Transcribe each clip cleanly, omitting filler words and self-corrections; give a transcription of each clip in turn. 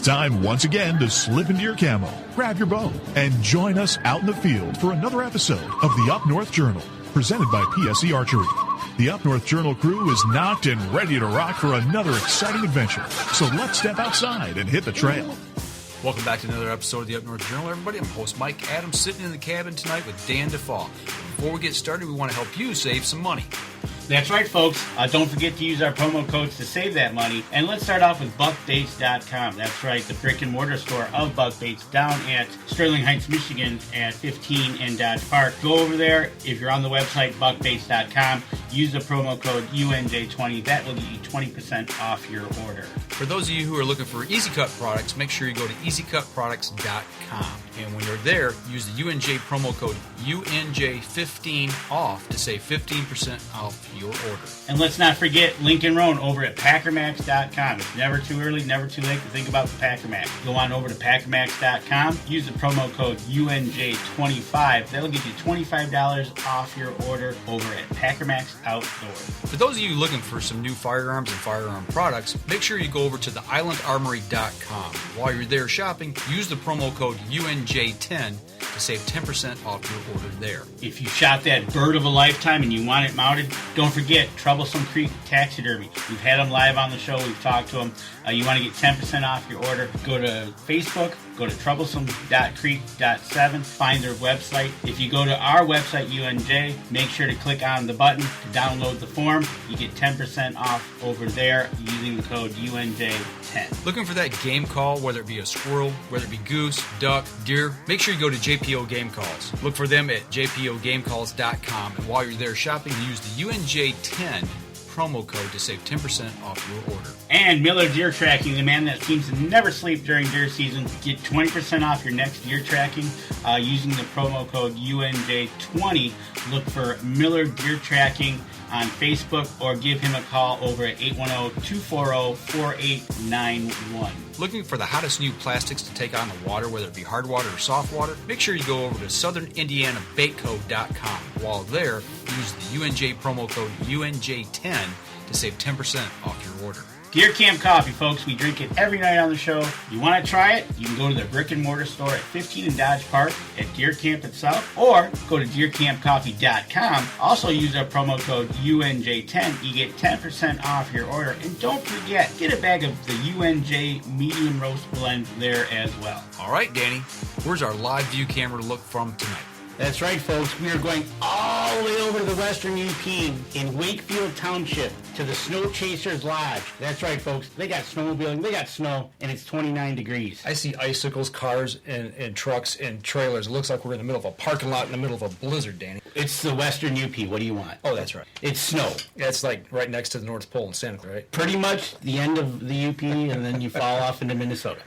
time once again to slip into your camo, grab your bow, and join us out in the field for another episode of the Up North Journal, presented by PSE Archery. The Up North Journal crew is knocked and ready to rock for another exciting adventure. So let's step outside and hit the trail. Welcome back to another episode of the Up North Journal, everybody. I'm host Mike Adams, sitting in the cabin tonight with Dan DeFaw. Before we get started, we want to help you save some money. That's right, folks. Don't forget to use our promo codes to save that money. And let's start off with buckbaits.com. That's right, the brick and mortar store of Buck Baits down at Sterling Heights, Michigan at 15 and Dodge Park. Go over there. If you're on the website, buckbaits.com, use the promo code UNJ20. That will get you 20% off your order. For those of you who are looking for Easy Cut products, make sure you go to easycutproducts.com. And when you're there, use the UNJ promo code UNJ15 off to save 15% off your order. And let's not forget Lincoln Roan over at packermax.com. It's never too early, never too late to think about the Packer Max. Go on over to packermax.com, use the promo code UNJ25. That'll get you $25 off your order over at Packermax Outdoors. For those of you looking for some new firearms and firearm products, make sure you go over to the islandarmory.com. While you're there shopping, use the promo code UNJ10 to save 10% off your order there. If you shot that bird of a lifetime and you want it mounted, don't forget Troublesome Creek Taxidermy. We've had them live on the show. We've talked to them. You want to get 10% off your order, go to Facebook, go to troublesome.creek.7, find their website. If you go to our website, UNJ, make sure to click on the button to download the form. You get 10% off over there using the code UNJ10. Looking for that game call, whether it be a squirrel, whether it be goose, duck, deer, make sure you go to JPO Game Calls. Look for them at jpogamecalls.com. And while you're there shopping, use the UNJ10 promo code to save 10% off your order. And Miller Deer Tracking, the man that seems to never sleep during deer season. Get 20% off your next deer tracking using the promo code UNJ20. Look for Miller Deer Tracking on Facebook or give him a call over at 810-240-4891. Looking for the hottest new plastics to take on the water, whether it be hard water or soft water? Make sure you go over to southernindianabaitco.com. While there, use the UNJ promo code UNJ10 to save 10% off your order. Deer Camp Coffee, folks. We drink it every night on the show. You want to try it? You can go to the brick and mortar store at 15 and Dodge Park at Deer Camp itself, or go to deercampcoffee.com. Also use our promo code UNJ10. You get 10% off your order. And don't forget, get a bag of the UNJ medium roast blend there as well. All right, Danny, where's our live view camera look from tonight? That's right, folks. We are going all the way over to the Western UP in Wakefield Township to the Snow Chasers Lodge. That's right, folks. They got snowmobiling, they got snow, and it's 29 degrees. I see icicles, cars, and trucks and trailers. It looks like we're in the middle of a parking lot in the middle of a blizzard, Danny. It's the Western UP. What do you want? Oh, that's right. It's snow. Yeah, it's like right next to the North Pole in Santa Clara, right? Pretty much the end of the UP, and then you fall off into Minnesota.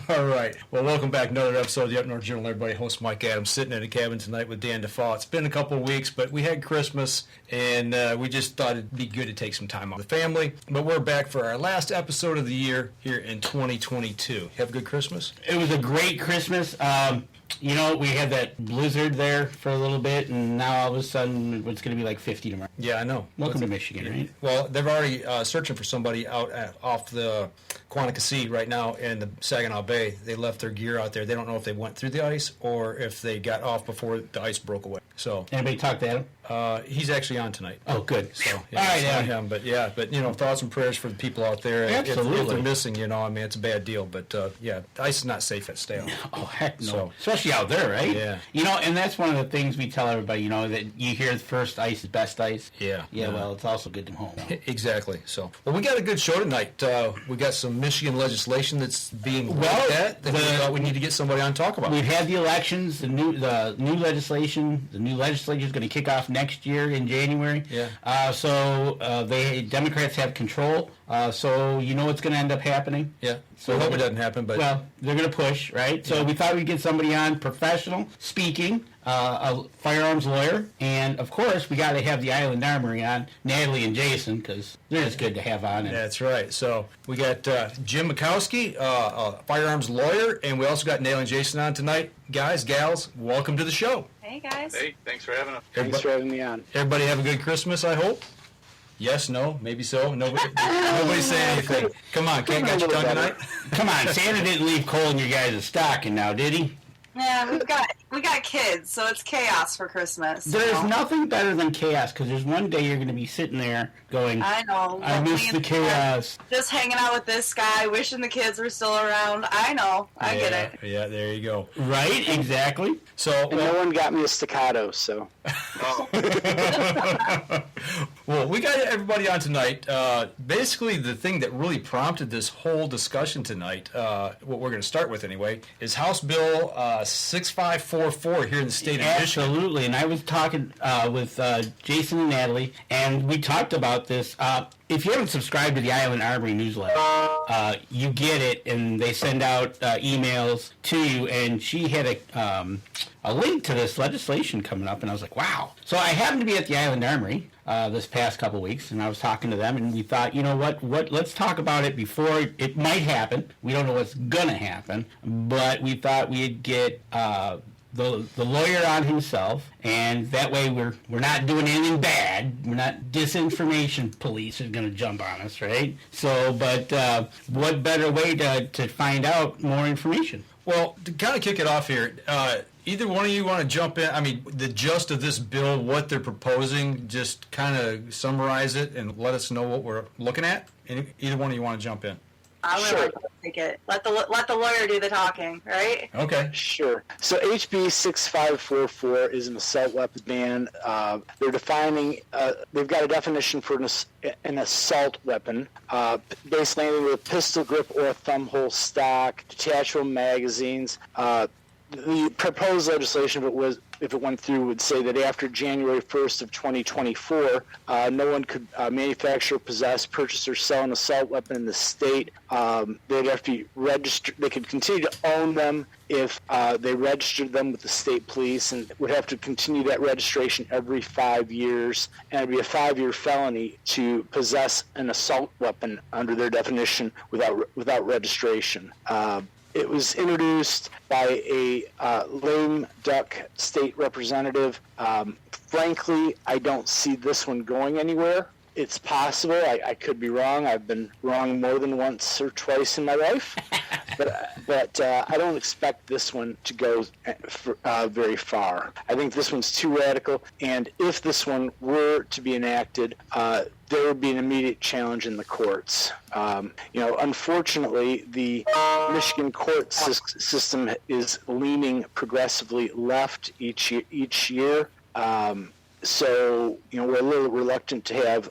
All right. Well, welcome back. Another episode of the Up North Journal, everybody. Host Mike Adams sitting in a cabin tonight with Dan DeFaw. It's been a couple of weeks, but we had Christmas, and we just thought it'd be good to take some time off the family. But we're back for our last episode of the year here in 2022. Have a good Christmas? It was a great Christmas. You know, we had that blizzard there for a little bit, and now all of a sudden it's going to be like 50 tomorrow. Yeah, I know. Welcome to Michigan, right? Well, they're already searching for somebody out off the Quantico right now in the Saginaw Bay. They left their gear out there. They don't know if they went through the ice or if they got off before the ice broke away. So, anybody talk to Adam? He's actually on tonight. Oh, good. So, yeah, all right, it's not him, but you know, thoughts and prayers for the people out there. Absolutely. If they're missing, you know, I mean, it's a bad deal. But yeah, the ice is not safe at stay on. Oh, heck no. So, especially out there, right? Yeah. You know, and that's one of the things we tell everybody. You know, that you hear the first ice is best ice. Yeah. Yeah. Well, it's also good to home. Exactly. So, well, we got a good show tonight. We got some Michigan legislation that's being looked at that we thought we need to get somebody on to talk about. We've had the elections, the new legislation. The new legislature is going to kick off next year in January. Yeah. So Democrats have control. So you know what's going to end up happening. Yeah. So I hope it doesn't happen, but well, they're going to push, right? So we thought we'd get somebody on, professional speaking, a firearms lawyer, and of course we got to have the Island Armory on, Natalie and Jason, because they're just good to have on. And that's right. So we got Jim Makowski, a firearms lawyer, and we also got Natalie and Jason on tonight. Guys, gals, welcome to the show. Hey guys. Hey, thanks for having us. Thanks for having me on. Everybody have a good Christmas, I hope. Yes, no, maybe so. Nobody's saying anything. Come on, Ken, got your tongue tonight? Come on, Santa didn't leave coal in your guys' stocking now, did he? Yeah, we got kids, so it's chaos for Christmas. There's nothing better than chaos, because there's one day you're going to be sitting there going, I know. I miss the chaos. Just hanging out with this guy, wishing the kids were still around. I know. I get it. Yeah, there you go. Right, exactly. So, And no one got me a staccato, so. well, we got everybody on tonight. Basically, the thing that really prompted this whole discussion tonight, what we're going to start with anyway, is House Bill 6544 here in the state of Michigan. Absolutely, and I was talking with Jason and Natalie, and we talked about this. If you haven't subscribed to the Island Armory newsletter, you get it, and they send out emails to you, and she had a link to this legislation coming up, and I was like, wow. So I happened to be at the Island Armory this past couple weeks, and I was talking to them, and we thought, you know what, let's talk about it before it might happen. We don't know what's going to happen, but we thought we'd get the lawyer on himself, and that way we're not doing anything bad. We're not disinformation police are going to jump on us, right? So, but what better way to find out more information? Well, to kind of kick it off here, either one of you want to jump in? I mean, the gist of this bill, what they're proposing, just kind of summarize it and let us know what we're looking at? Either one of you want to jump in? I would like to take it. Let the lawyer do the talking, right? Okay. Sure. So HB 6544 is an assault weapon ban. They're defining, they've got a definition for an assault weapon, basically anything with a pistol grip or a thumb hole stock, detachable magazines. The proposed legislation, if it went through, would say that after January 1st of 2024, no one could manufacture, possess, purchase, or sell an assault weapon in the state. They'd have to be registered. They could continue to own them if they registered them with the state police, and would have to continue that registration every 5 years. And it'd be a 5-year felony to possess an assault weapon under their definition without registration. It was introduced by a lame duck state representative. Frankly, I don't see this one going anywhere. It's possible. I could be wrong. I've been wrong more than once or twice in my life. But I don't expect this one to go very far. I think this one's too radical. And if this one were to be enacted, there would be an immediate challenge in the courts. Unfortunately, the Michigan court system is leaning progressively left each year. So, we're a little reluctant to have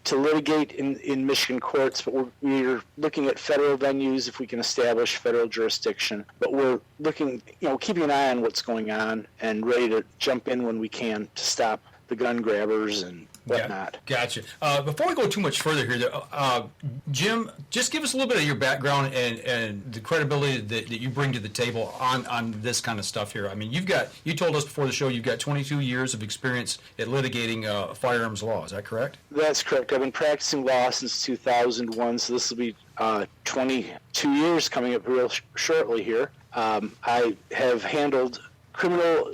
to litigate in Michigan courts, but we're looking at federal venues if we can establish federal jurisdiction. But we're looking, keeping an eye on what's going on and ready to jump in when we can to stop the gun grabbers and whatnot. Gotcha. Before we go too much further here, Jim, just give us a little bit of your background and the credibility that you bring to the table on this kind of stuff here. I mean, you told us before the show you've got 22 years of experience at litigating firearms law. Is that correct? That's correct. I've been practicing law since 2001, so this will be 22 years coming up real shortly here. I have handled criminal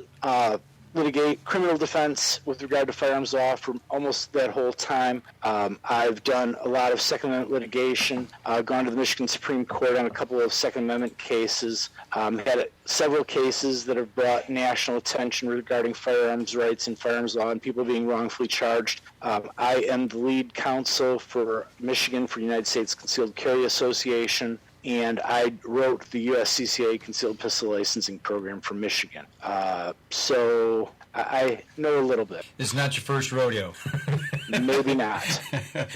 defense with regard to firearms law for almost that whole time. I've done a lot of Second Amendment litigation, gone to the Michigan Supreme Court on a couple of Second Amendment cases, had several cases that have brought national attention regarding firearms rights and firearms law and people being wrongfully charged. I am the lead counsel for Michigan for United States Concealed Carry Association, and I wrote the USCCA Concealed Pistol Licensing Program for Michigan. So I know a little bit. It's not your first rodeo. Maybe not.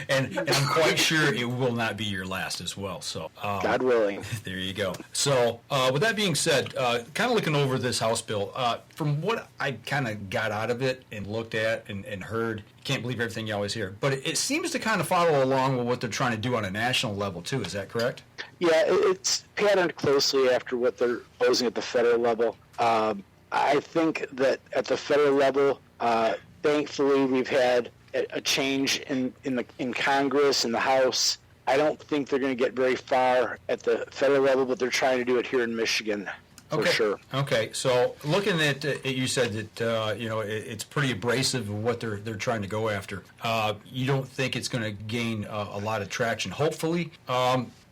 and I'm quite sure it will not be your last as well. So God willing. There you go. So with that being said, kind of looking over this House bill, from what I kind of got out of it and looked at and heard, can't believe everything you always hear, but it seems to kind of follow along with what they're trying to do on a national level too. Is that correct? Yeah, it's patterned closely after what they're proposing at the federal level. I think that at the federal level, thankfully, we've had a change in Congress and the House. I don't think they're going to get very far at the federal level, but they're trying to do it here in Michigan. for sure. Okay, so looking at you said that it's pretty abrasive of what they're trying to go after. You don't think it's going to gain a lot of traction? Hopefully,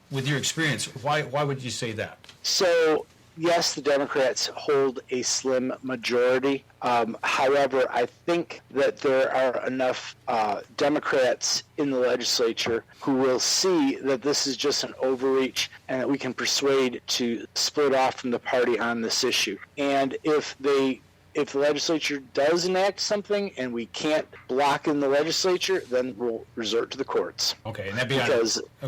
with your experience, why would you say that? So, yes, the Democrats hold a slim majority. However, I think that there are enough Democrats in the legislature who will see that this is just an overreach and that we can persuade to split off from the party on this issue. And if the legislature does enact something and we can't block in the legislature, then we'll resort to the courts. Okay, and that'd be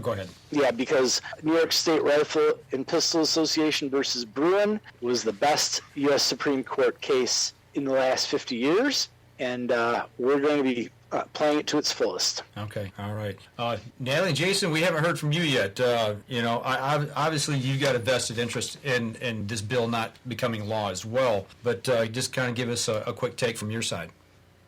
go ahead. Yeah, because New York State Rifle and Pistol Association versus Bruin was the best U.S. Supreme Court case in the last 50 years, and we're going to be playing it to its fullest. Okay, all right. Natalie and Jason, we haven't heard from you yet. Obviously you've got a vested interest in this bill not becoming law as well, but just kind of give us a quick take from your side.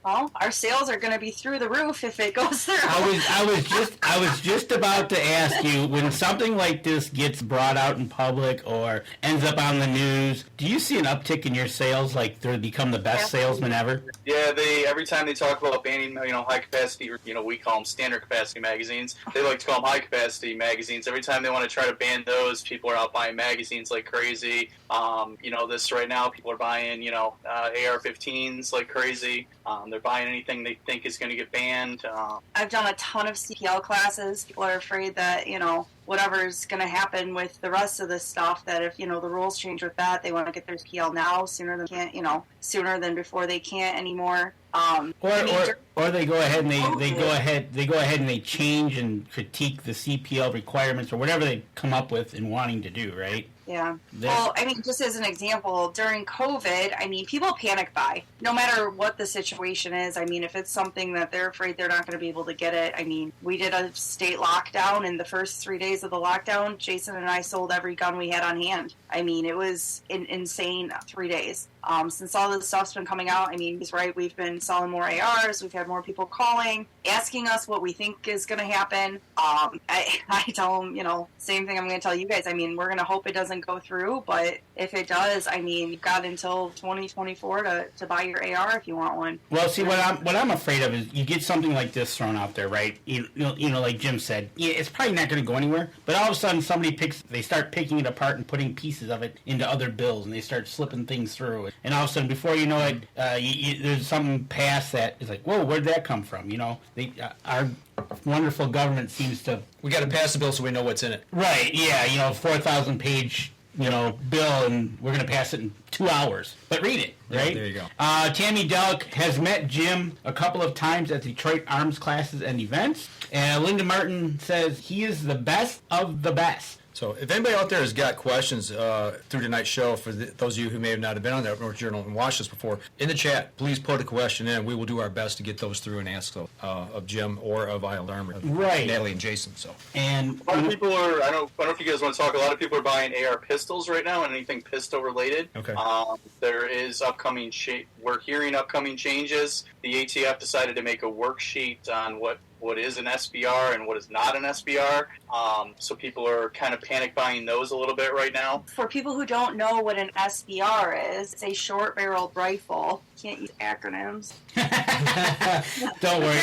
Well, our sales are going to be through the roof if it goes through. I was just about to ask you, when something like this gets brought out in public or ends up on the news, do you see an uptick in your sales, like they become the best salesman ever? Yeah, every time they talk about banning, high capacity, or we call them standard capacity magazines. They like to call them high capacity magazines. Every time they want to try to ban those, people are out buying magazines like crazy. This right now, people are buying, AR-15s like crazy. They're buying anything they think is going to get banned. I've done a ton of CPL classes. People are afraid that, whatever's going to happen with the rest of this stuff, that if, the rules change with that, they want to get their CPL now sooner than before they can't anymore. Or they go ahead and they go ahead and they change and critique the CPL requirements or whatever they come up with in wanting to do, right? Yeah. Well, just as an example, during COVID, people panic buy. No matter what the situation is, if it's something that they're afraid they're not going to be able to get it, we did a state lockdown, and the first 3 days of the lockdown, Jason and I sold every gun we had on hand. It was insane 3 days. Since all this stuff's been coming out, he's right, we've been selling more ARs, we've had more people calling, asking us what we think is going to happen. I tell them, same thing I'm going to tell you guys. We're going to hope it doesn't go through, but if it does, you've got until 2024 to buy your AR if you want one. Well, see, what I'm afraid of is you get something like this thrown out there, right? Like Jim said, it's probably not going to go anywhere, but all of a sudden they start picking it apart and putting pieces of it into other bills, and they start slipping things through it. And all of a sudden, before you know it, there's something passed that is like, whoa, where'd that come from? Our wonderful government seems to... We got to pass the bill so we know what's in it. Right, yeah, 4,000-page, bill, and we're going to pass it in 2 hours. But read it, right? There you go. Tammy Delk has met Jim a couple of times at Detroit Arms classes and events. And Linda Martin says he is the best of the best. So if anybody out there has got questions through tonight's show, for those of you who may have not been on the Up North Journal and watched this before, in the chat, please put a question in. We will do our best to get those through and ask of Jim or of Island Armory, right? Natalie and Jason. So, and a lot of people are. I don't know if you guys want to talk. A lot of people are buying AR pistols right now and anything pistol related. Okay. There is upcoming. We're hearing upcoming changes. The ATF decided to make a worksheet on what is an SBR and what is not an SBR. So people are kind of panic buying those a little bit right now. For people who don't know what an SBR is, it's a short-barreled rifle. Can't use acronyms. Don't worry.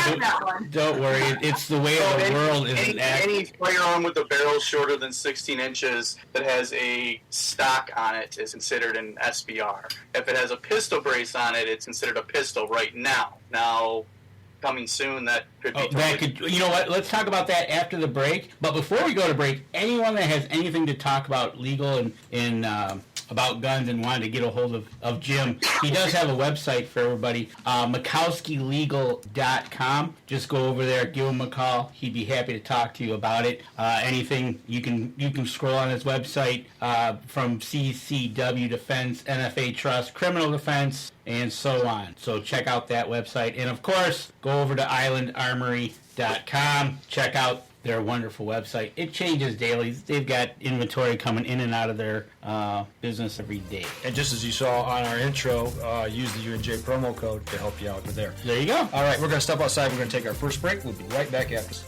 Don't worry. It's the way of the world. Any firearm with a barrel shorter than 16 inches that has a stock on it is considered an SBR. If it has a pistol brace on it, it's considered a pistol right now. Now, coming soon, that could be you know what? Let's talk about that after the break. But before we go to break, anyone that has anything to talk about legal and about guns and wanted to get a hold of Jim, he does have a website for everybody, MakowskiLegal.com. Just go over there, give him a call. He'd be happy to talk to you about it. Anything you can scroll on his website, from CCW Defense, NFA Trust, Criminal Defense, and so on. So check out that website. And of course, go over to IslandArmory.com. Check out their wonderful website. It changes daily. They've got inventory coming in and out of their business every day. And just as you saw on our intro, use the UNJ promo code to help you out with there. There you go. All right, we're going to step outside. We're going to take our first break. We'll be right back after this.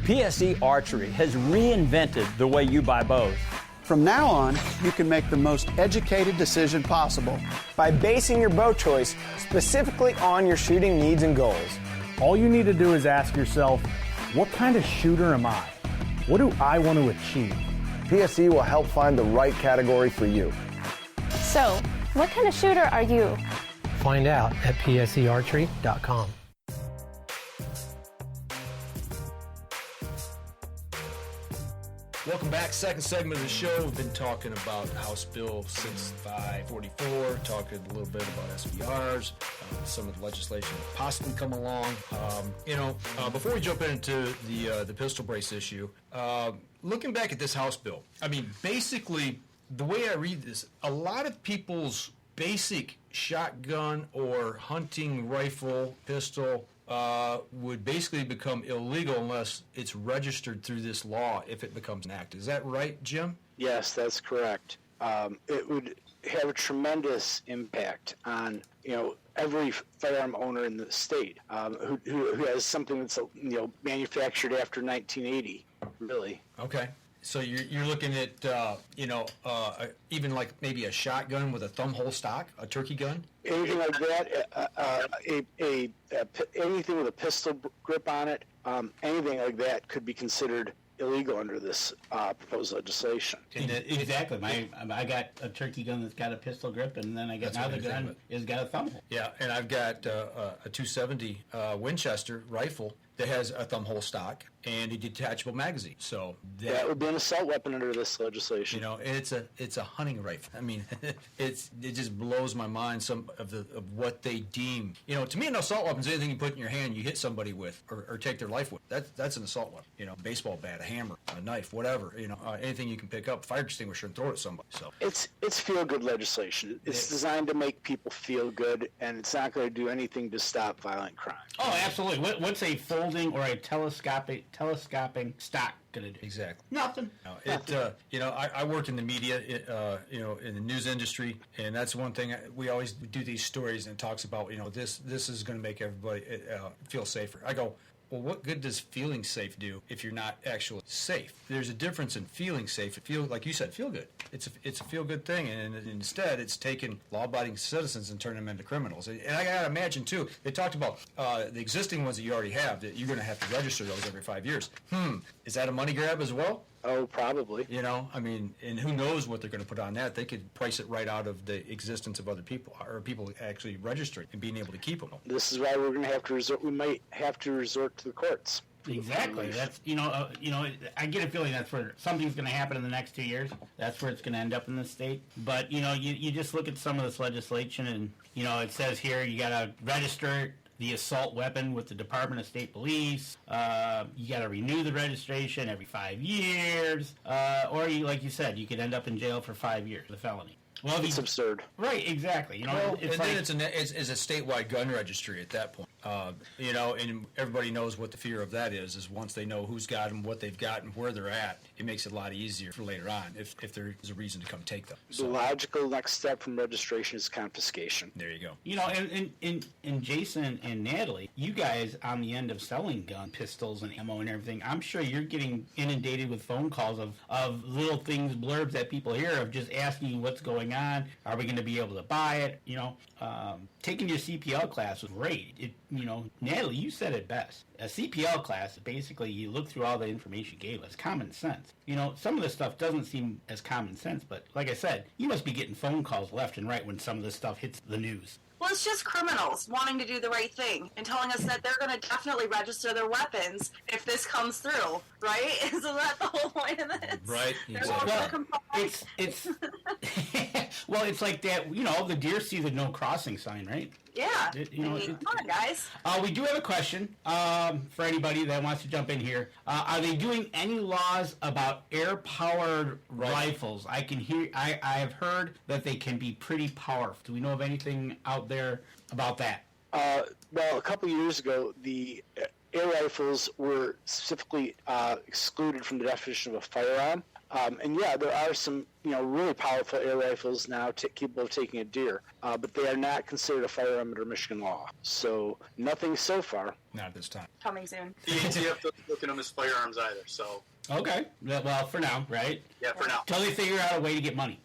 PSE Archery has reinvented the way you buy bows. From now on, you can make the most educated decision possible by basing your bow choice specifically on your shooting needs and goals. All you need to do is ask yourself, what kind of shooter am I? What do I want to achieve? PSE will help find the right category for you. So, what kind of shooter are you? Find out at psearchery.com. Welcome back. Second segment of the show. We've been talking about House Bill 6544, talking a little bit about SBRs, some of the legislation possibly come along. Before we jump into the pistol brace issue, looking back at this House bill, I mean, basically, the way I read this, a lot of people's basic shotgun or hunting rifle, pistol, would basically become illegal unless it's registered through this law if it becomes an act. Is that right, Jim? Yes, that's correct. It would have a tremendous impact on every firearm owner in the state who has something that's manufactured after 1980. Really. Okay. So you're looking at even like maybe a shotgun with a thumb hole stock, a turkey gun. Anything like that, anything with a pistol grip on it, anything like that could be considered illegal under this proposed legislation. Exactly. I got a turkey gun that's got a pistol grip, and then I got another gun that's got a thumb hole. Yeah, and I've got a 270 Winchester rifle that has a thumb hole stock and a detachable magazine. So that would be an assault weapon under this legislation. And it's a hunting rifle. I mean, it just blows my mind some of what they deem. To me, an assault weapon is anything you put in your hand, you hit somebody with, or take their life with. That's an assault weapon. Baseball bat, a hammer, a knife, whatever. Anything you can pick up, fire extinguisher, and throw it at somebody. So it's feel good legislation. It's designed to make people feel good, and it's not going to do anything to stop violent crime. Oh, absolutely. What's a folding or a telescoping stock going to do? Exactly. Nothing. I work in the media, in the news industry, and that's one thing we always do these stories, and it talks about, this is going to make everybody feel safer. I go, well, what good does feeling safe do if you're not actually safe? There's a difference in feeling safe. Like you said, feel good. It's a feel-good thing, and instead it's taken law-abiding citizens and turning them into criminals. And I got to imagine, too, they talked about the existing ones that you already have, that you're going to have to register those every 5 years. Is that a money grab as well? Oh, probably. And who knows what they're going to put on that? They could price it right out of the existence of other people, or people actually registering and being able to keep them. This is why we're going to have to resort. We might have to resort to the courts. Exactly. That's I get a feeling that's where something's going to happen in the next 2 years. That's where it's going to end up in the state. But you just look at some of this legislation, and it says here you got to register the assault weapon with the Department of State Police. You got to renew the registration every 5 years, or like you said, you could end up in jail for 5 years, the felony. Well, it's absurd. Right, exactly. Then it's a statewide gun registry at that point. And everybody knows what the fear of that is once they know who's got them, what they've got, and where they're at, it makes it a lot easier for later on if there is a reason to come take them. So. The logical next step from registration is confiscation. There you go. And Jason and Natalie, you guys on the end of selling gun, pistols, and ammo and everything, I'm sure you're getting inundated with phone calls of little things, blurbs that people hear of just asking you what's going on. Are we going to be able to buy it? Taking your CPL class was great. Natalie, you said it best. A CPL class, basically, you look through all the information you gave us. Common sense. Some of this stuff doesn't seem as common sense, but like I said, you must be getting phone calls left and right when some of this stuff hits the news. Well, it's just criminals wanting to do the right thing and telling us that they're going to definitely register their weapons if this comes through, right? Isn't that the whole point of this? Right. It's well, it's like that. The deer see the no crossing sign, right? Yeah. Come on, guys. We do have a question for anybody that wants to jump in here. Are they doing any laws about air-powered rifles? I have heard that they can be pretty powerful. Do we know of anything out there about that? Well, a couple years ago, the air rifles were specifically excluded from the definition of a firearm. And yeah, there are some, really powerful air rifles now capable of taking a deer, but they are not considered a firearm under Michigan law. So nothing so far. Not at this time. Coming soon. The ATF doesn't look at them as firearms either, so. Okay. Well, for now, right? Yeah, for now. Till they figure out a way to get money.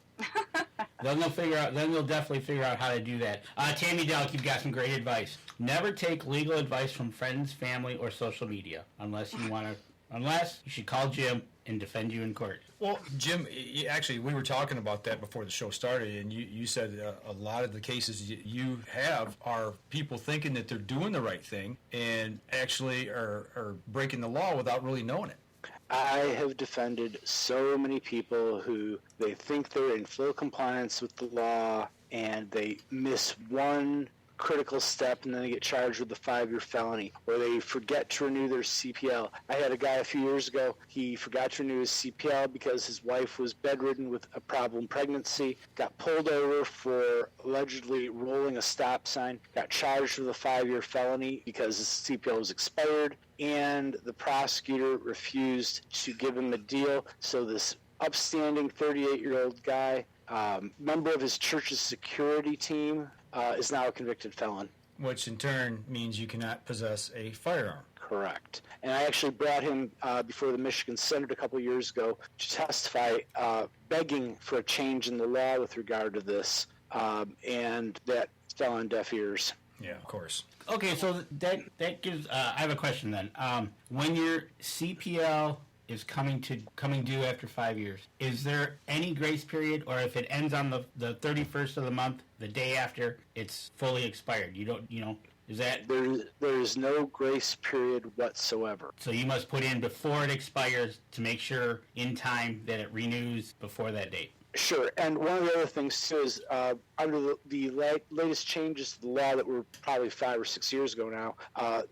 Then they'll definitely figure out how to do that. Tammy Delk, you've got some great advice. Never take legal advice from friends, family, or social media unless you should call Jim and defend you in court. Well, Jim, actually, we were talking about that before the show started, and you said a lot of the cases you have are people thinking that they're doing the right thing and actually are breaking the law without really knowing it. I have defended so many people who they think they're in full compliance with the law and they miss one critical step and then they get charged with a 5-year felony, or they forget to renew their CPL. I had a guy a few years ago, he forgot to renew his CPL because his wife was bedridden with a problem pregnancy, got pulled over for allegedly rolling a stop sign, got charged with a 5-year felony because his CPL was expired, and the prosecutor refused to give him a deal. So this upstanding 38-year-old guy, member of his church's security team, is now a convicted felon. Which in turn means you cannot possess a firearm. Correct. And I actually brought him before the Michigan Senate a couple years ago to testify, begging for a change in the law with regard to this, and that fell on deaf ears. Yeah, of course. Okay, so that gives. I have a question then. When your CPL is coming due after 5 years, is there any grace period, or if it ends on the 31st of the month, the day after, it's fully expired? Is that there is no grace period whatsoever. So you must put in before it expires to make sure in time that it renews before that date. Sure, and one of the other things too is under the latest changes to the law that were probably 5 or 6 years ago now,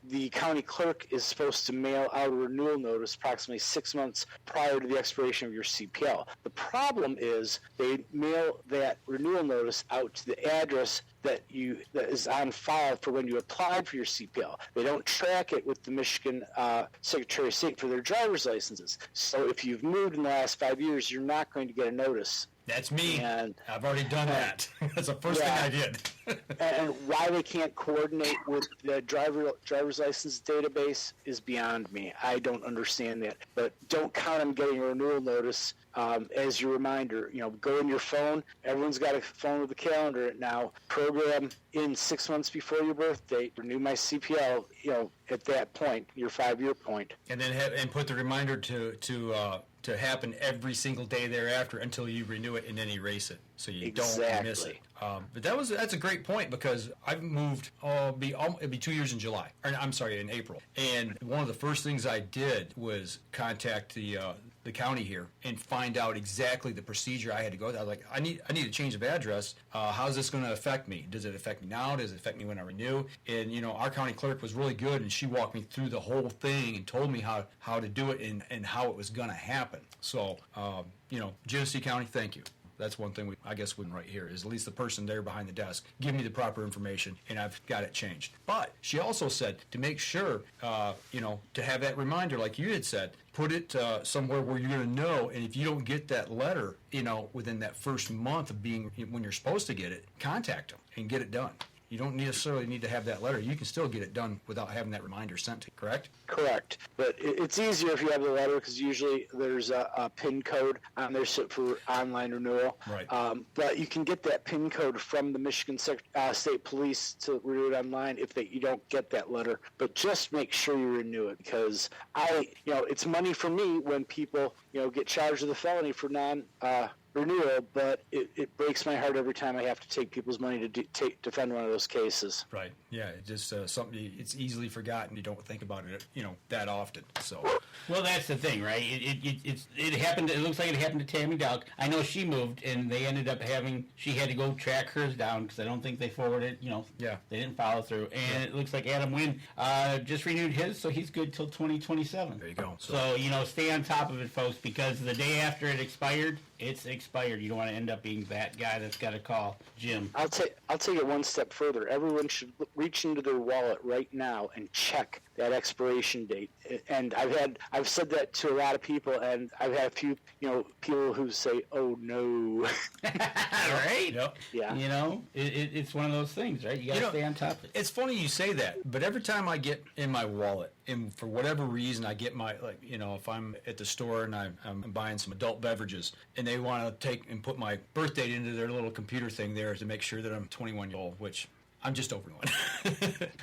the county clerk is supposed to mail out a renewal notice approximately 6 months prior to the expiration of your CPL. The problem is they mail that renewal notice out to the address that is on file for when you applied for your CPL. They don't track it with the Michigan Secretary of State for their driver's licenses. So if you've moved in the last 5 years, you're not going to get a notice. That's me. And I've already done that. That's the first thing I did. And why they can't coordinate with the driver's license database is beyond me. I don't understand that. But don't count on getting a renewal notice as your reminder. Go in your phone. Everyone's got a phone with a calendar now. Program in 6 months before your birth date. Renew my CPL. At that point, your 5-year point. And then put the reminder to happen every single day thereafter until you renew it and then erase it, so you don't miss it. But that's a great point, because I've moved. It'll be 2 years in July. In April. And one of the first things I did was contact the county here and find out exactly the procedure I had to go through. I was like, I need a change of address. How's this going to affect me? Does it affect me now? Does it affect me when I renew? And our county clerk was really good, and she walked me through the whole thing and told me how to do it and how it was going to happen. So, Genesee County, thank you. That's one thing I guess wouldn't right here, is at least the person there behind the desk give me the proper information, and I've got it changed. But she also said to make sure, to have that reminder, like you had said, put it somewhere where you're going to know, and if you don't get that letter, within that first month of being when you're supposed to get it, contact them and get it done. You don't necessarily need to have that letter. You can still get it done without having that reminder sent to you, correct? Correct. But it's easier if you have the letter, because usually there's a PIN code on there for online renewal. Right. But you can get that PIN code from the Michigan State Police to renew it online if you don't get that letter. But just make sure you renew it, because it's money for me when people get charged with a felony for renewal, but it breaks my heart every time I have to take people's money to defend one of those cases. Right. Yeah. It's just something it's easily forgotten. You don't think about it, that often. So. Well, that's the thing, right? It happened. It looks like it happened to Tammy Delk. I know she moved, and they ended up she had to go track hers down, because I don't think they forwarded. Yeah. They didn't follow through, and it looks like Adam Wynn just renewed his, so he's good till 2027. There you go. So stay on top of it, folks, because the day after it expired, it's expired. expired. You don't want to end up being that guy that's got to call Jim. I'll take it one step further. Everyone should reach into their wallet right now and check that expiration date. And I've said that to a lot of people, and I've had a few people who say, "Oh no." Right? Yep. Yeah. It's one of those things, right? You got to stay on top of it. It's funny you say that, but every time I get in my wallet, and for whatever reason I get my, if I'm at the store and I'm buying some adult beverages, and they want to take and put my birth date into their little computer thing there to make sure that I'm 21 years old, which I'm just over one.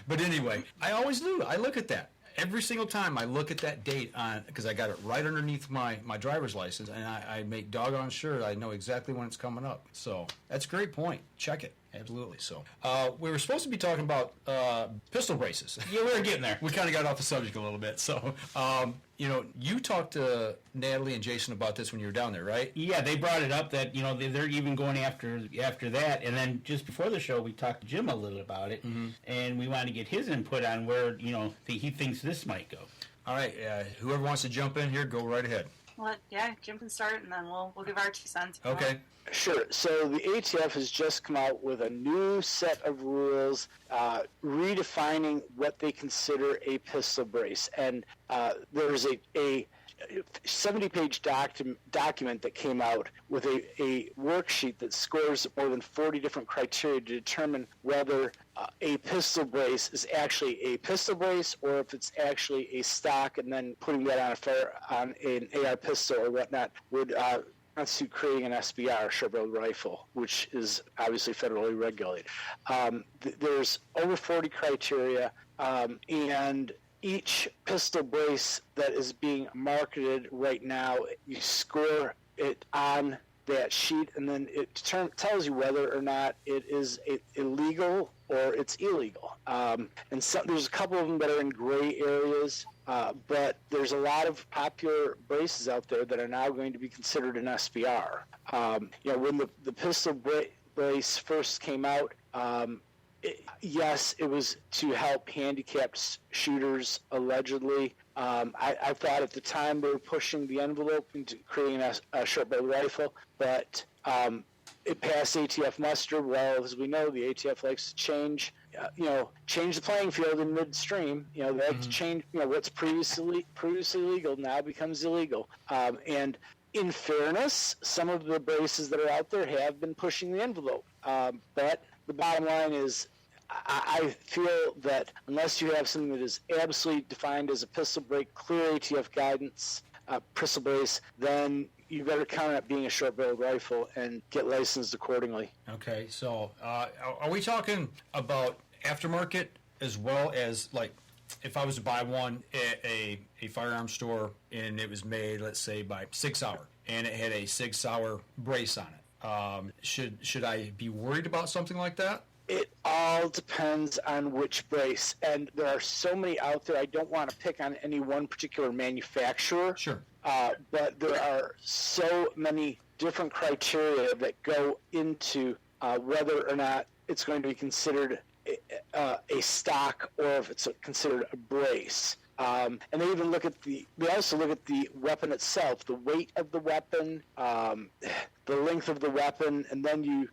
But anyway, I always do. I look at that. Every single time I look at that date because I got it right underneath my driver's license, and I make doggone sure I know exactly when it's coming up. So that's a great point. Check it. Absolutely. So we were supposed to be talking about pistol braces. Yeah, we were getting there. We kind of got off the subject a little bit. So, you talked to Natalie and Jason about this when you were down there, right? Yeah, they brought it up that, they're even going after that. And then just before the show, we talked to Jim a little about it, and we wanted to get his input on where, he thinks this might go. All right. Whoever wants to jump in here, go right ahead. Well, yeah, Jim can start, and then we'll give our 2 cents. Okay. Sure. So the ATF has just come out with a new set of rules redefining what they consider a pistol brace. And there's a 70-page document that came out with a worksheet that scores more than 40 different criteria to determine whether a pistol brace is actually a pistol brace or if it's actually a stock, and then putting that on an AR pistol or whatnot would constitute creating an SBR, short-barreled rifle, which is obviously federally regulated. There's over 40 criteria, and each pistol brace that is being marketed right now, you score it on that sheet, and then it tells you whether or not it is illegal or it's illegal. And there's a couple of them that are in gray areas, but there's a lot of popular braces out there that are now going to be considered an SBR. When the pistol brace first came out, yes, it was to help handicapped shooters, allegedly. I thought at the time they were pushing the envelope into creating a short-barreled rifle, but it passed ATF muster. Well, as we know, the ATF likes to change the playing field in midstream. They like to change, what's previously legal now becomes illegal. And in fairness, some of the braces that are out there have been pushing the envelope. But the bottom line is, I feel that unless you have something that is absolutely defined as a pistol brace, clear ATF guidance, pistol brace, then you better count on it being a short-barreled rifle and get licensed accordingly. Okay, so are we talking about aftermarket as well as, like, if I was to buy one at a firearms store and it was made, let's say, by Sig Sauer, and it had a Sig Sauer brace on it, should I be worried about something like that? It all depends on which brace, and there are so many out there. I don't want to pick on any one particular manufacturer. Sure. But there are so many different criteria that go into whether or not it's going to be considered a stock or if it's considered a brace. And they also look at the weapon itself, the weight of the weapon, the length of the weapon, and then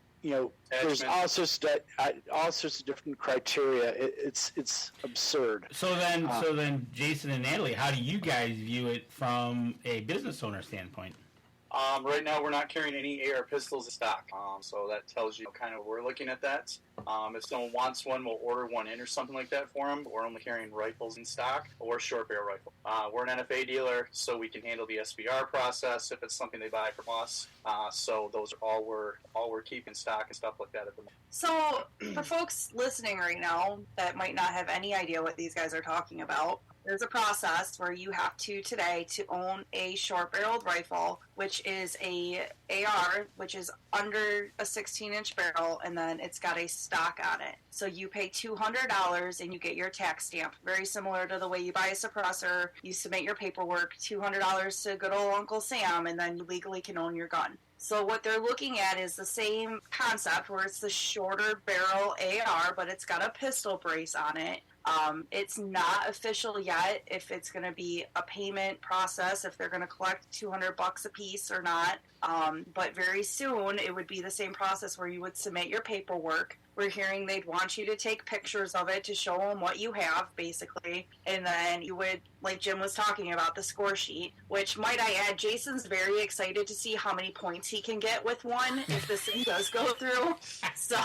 there's all sorts of different criteria. It's absurd. So then, Jason and Natalie, how do you guys view it from a business owner standpoint? Right now, we're not carrying any AR pistols in stock, so that tells you kind of we're looking at that. If someone wants one, we'll order one in or something like that for them. We're only carrying rifles in stock or short barrel rifle. We're an NFA dealer, so we can handle the SBR process if it's something they buy from us. So those are all we're keeping stock and stuff like that at the moment. So for folks listening right now that might not have any idea what these guys are talking about, there's a process where you have to own a short-barreled rifle, which is a AR, which is under a 16-inch barrel, and then it's got a stock on it. So you pay $200 and you get your tax stamp. Very similar to the way you buy a suppressor. You submit your paperwork, $200 to good old Uncle Sam, and then you legally can own your gun. So what they're looking at is the same concept where it's the shorter barrel AR, but it's got a pistol brace on it. It's not official yet if it's going to be a payment process, if they're going to collect $200 a piece or not. But very soon it would be the same process where you would submit your paperwork. We're hearing they'd want you to take pictures of it to show them what you have, basically. And then you would, like Jim was talking about, the score sheet, which, might I add, Jason's very excited to see how many points he can get with one if this thing does go through. So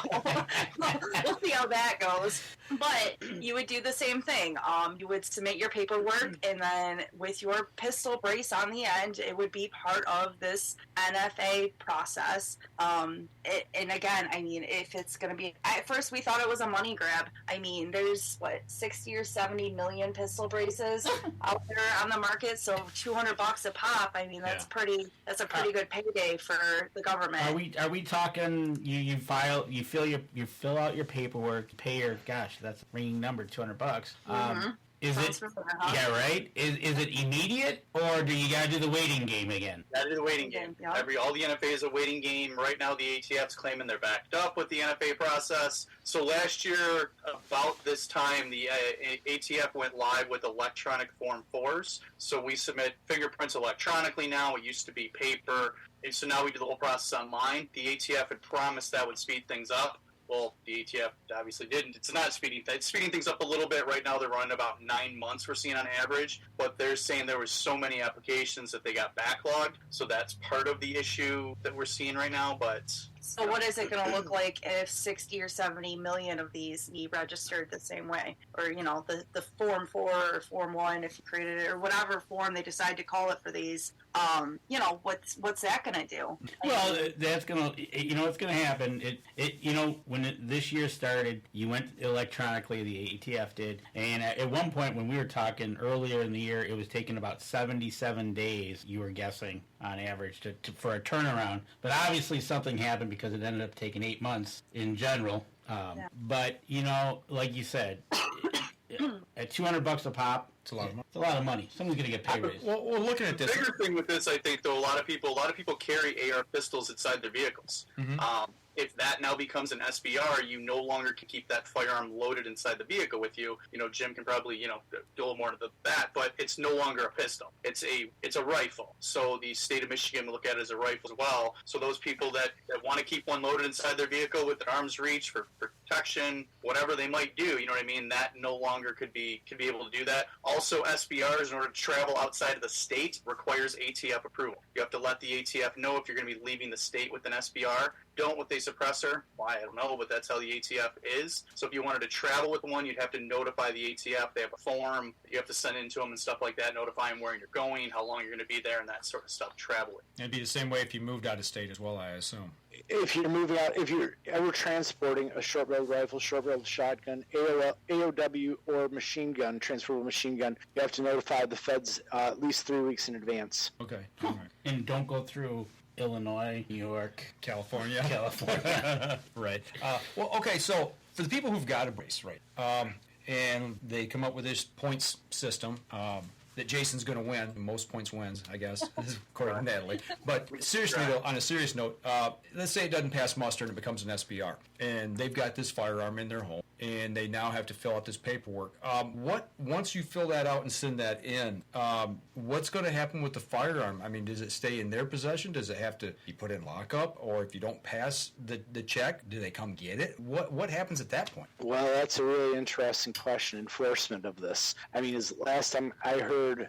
we'll see how that goes. But you would do the same thing. You would submit your paperwork, and then with your pistol brace on the end, it would be part of this NFA process. And again, I mean, if it's going to be, at first we thought it was a money grab. I mean, there's 60 or 70 million pistol braces out there on the market, so $200 a pop. I mean, that's a pretty good payday for the government. Are we talking? You fill out your paperwork, pay your that's a ringing number, $200. Is it? Yeah, right. Is it immediate, or do you got to do the waiting game again? That is a waiting game. Yeah. All the NFA is a waiting game. Right now, the ATF's claiming they're backed up with the NFA process. So last year, about this time, the ATF went live with electronic Form 4s. So we submit fingerprints electronically now. It used to be paper. And so now we do the whole process online. The ATF had promised that would speed things up. Well, the ATF obviously didn't. It's not speeding. It's speeding things up a little bit. Right now they're running about 9 months, we're seeing on average. But they're saying there were so many applications that they got backlogged. So that's part of the issue that we're seeing right now. But so what is it going to look like if 60 or 70 million of these be registered the same way? Or, the Form 4 or Form 1, if you created it, or whatever form they decide to call it for these, what's that going to do? Well, that's going to, what's going to happen. When this year started, you went electronically, the ATF did, and at one point when we were talking earlier in the year, it was taking about 77 days, you were guessing, on average, for a turnaround. But obviously something happened because it ended up taking 8 months in general. But, like you said, at $200 a pop, it's a lot of money. It's a lot of money. Someone's going to get pay raise. Well, we're looking at this. The bigger thing with this, I think, though, a lot of people carry AR pistols inside their vehicles. Mm-hmm. If that now becomes an SBR, you no longer can keep that firearm loaded inside the vehicle with you. Jim can probably, do a little more to that, but it's no longer a pistol. It's a rifle. So the state of Michigan will look at it as a rifle as well. So those people that want to keep one loaded inside their vehicle with their arms reach for protection, whatever they might do, you know what I mean? That no longer could be able to do that. Also, SBRs, in order to travel outside of the state, requires ATF approval. You have to let the ATF know if you're going to be leaving the state with an SBR. Don't with a suppressor. Why, I don't know, but that's how the ATF is. So if you wanted to travel with one, you'd have to notify the ATF. They have a form you have to send in to them and stuff like that, notify them where you're going, how long you're going to be there, and that sort of stuff, traveling. It'd be the same way if you moved out of state as well, I assume. If you're moving out, if you're ever transporting a short-barreled rifle, short-barreled shotgun, AOW, or machine gun, transferable machine gun, you have to notify the feds at least 3 weeks in advance. Okay. All right. And don't go through Illinois, New York, California. Right. Well, okay, so for the people who've got a brace, right, and they come up with this points system that Jason's going to win, most points wins, I guess, according to Natalie. But seriously, though, on a serious note, let's say it doesn't pass muster and it becomes an SBR, and they've got this firearm in their home, and they now have to fill out this paperwork. Once you fill that out and send that in, what's going to happen with the firearm? I mean, does it stay in their possession? Does it have to be put in lockup? Or if you don't pass the check, do they come get it? What happens at that point? Well, that's a really interesting question, enforcement of this. I mean, last time I heard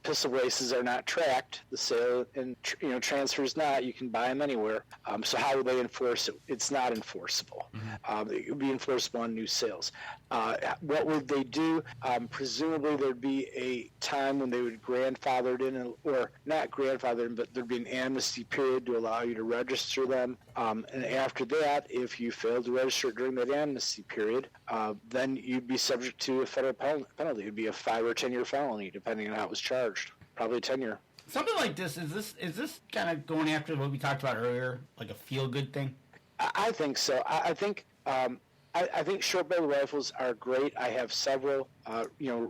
pistol braces are not tracked. The sale and transfers not. You can buy them anywhere. So how would they enforce it? It's not enforceable. Mm-hmm. It would be enforceable on new sales. What would they do? Presumably there'd be a time when they would grandfather it in, or not grandfather in, but there'd be an amnesty period to allow you to register them. And after that, if you failed to register during that amnesty period, then you'd be subject to a federal penalty. It would be a 5 or 10 year felony, depending on how it was charged. Probably 10 year. Something like this, is this kind of going after what we talked about earlier, like a feel-good thing? I think so. I think short-barreled rifles are great. I have several,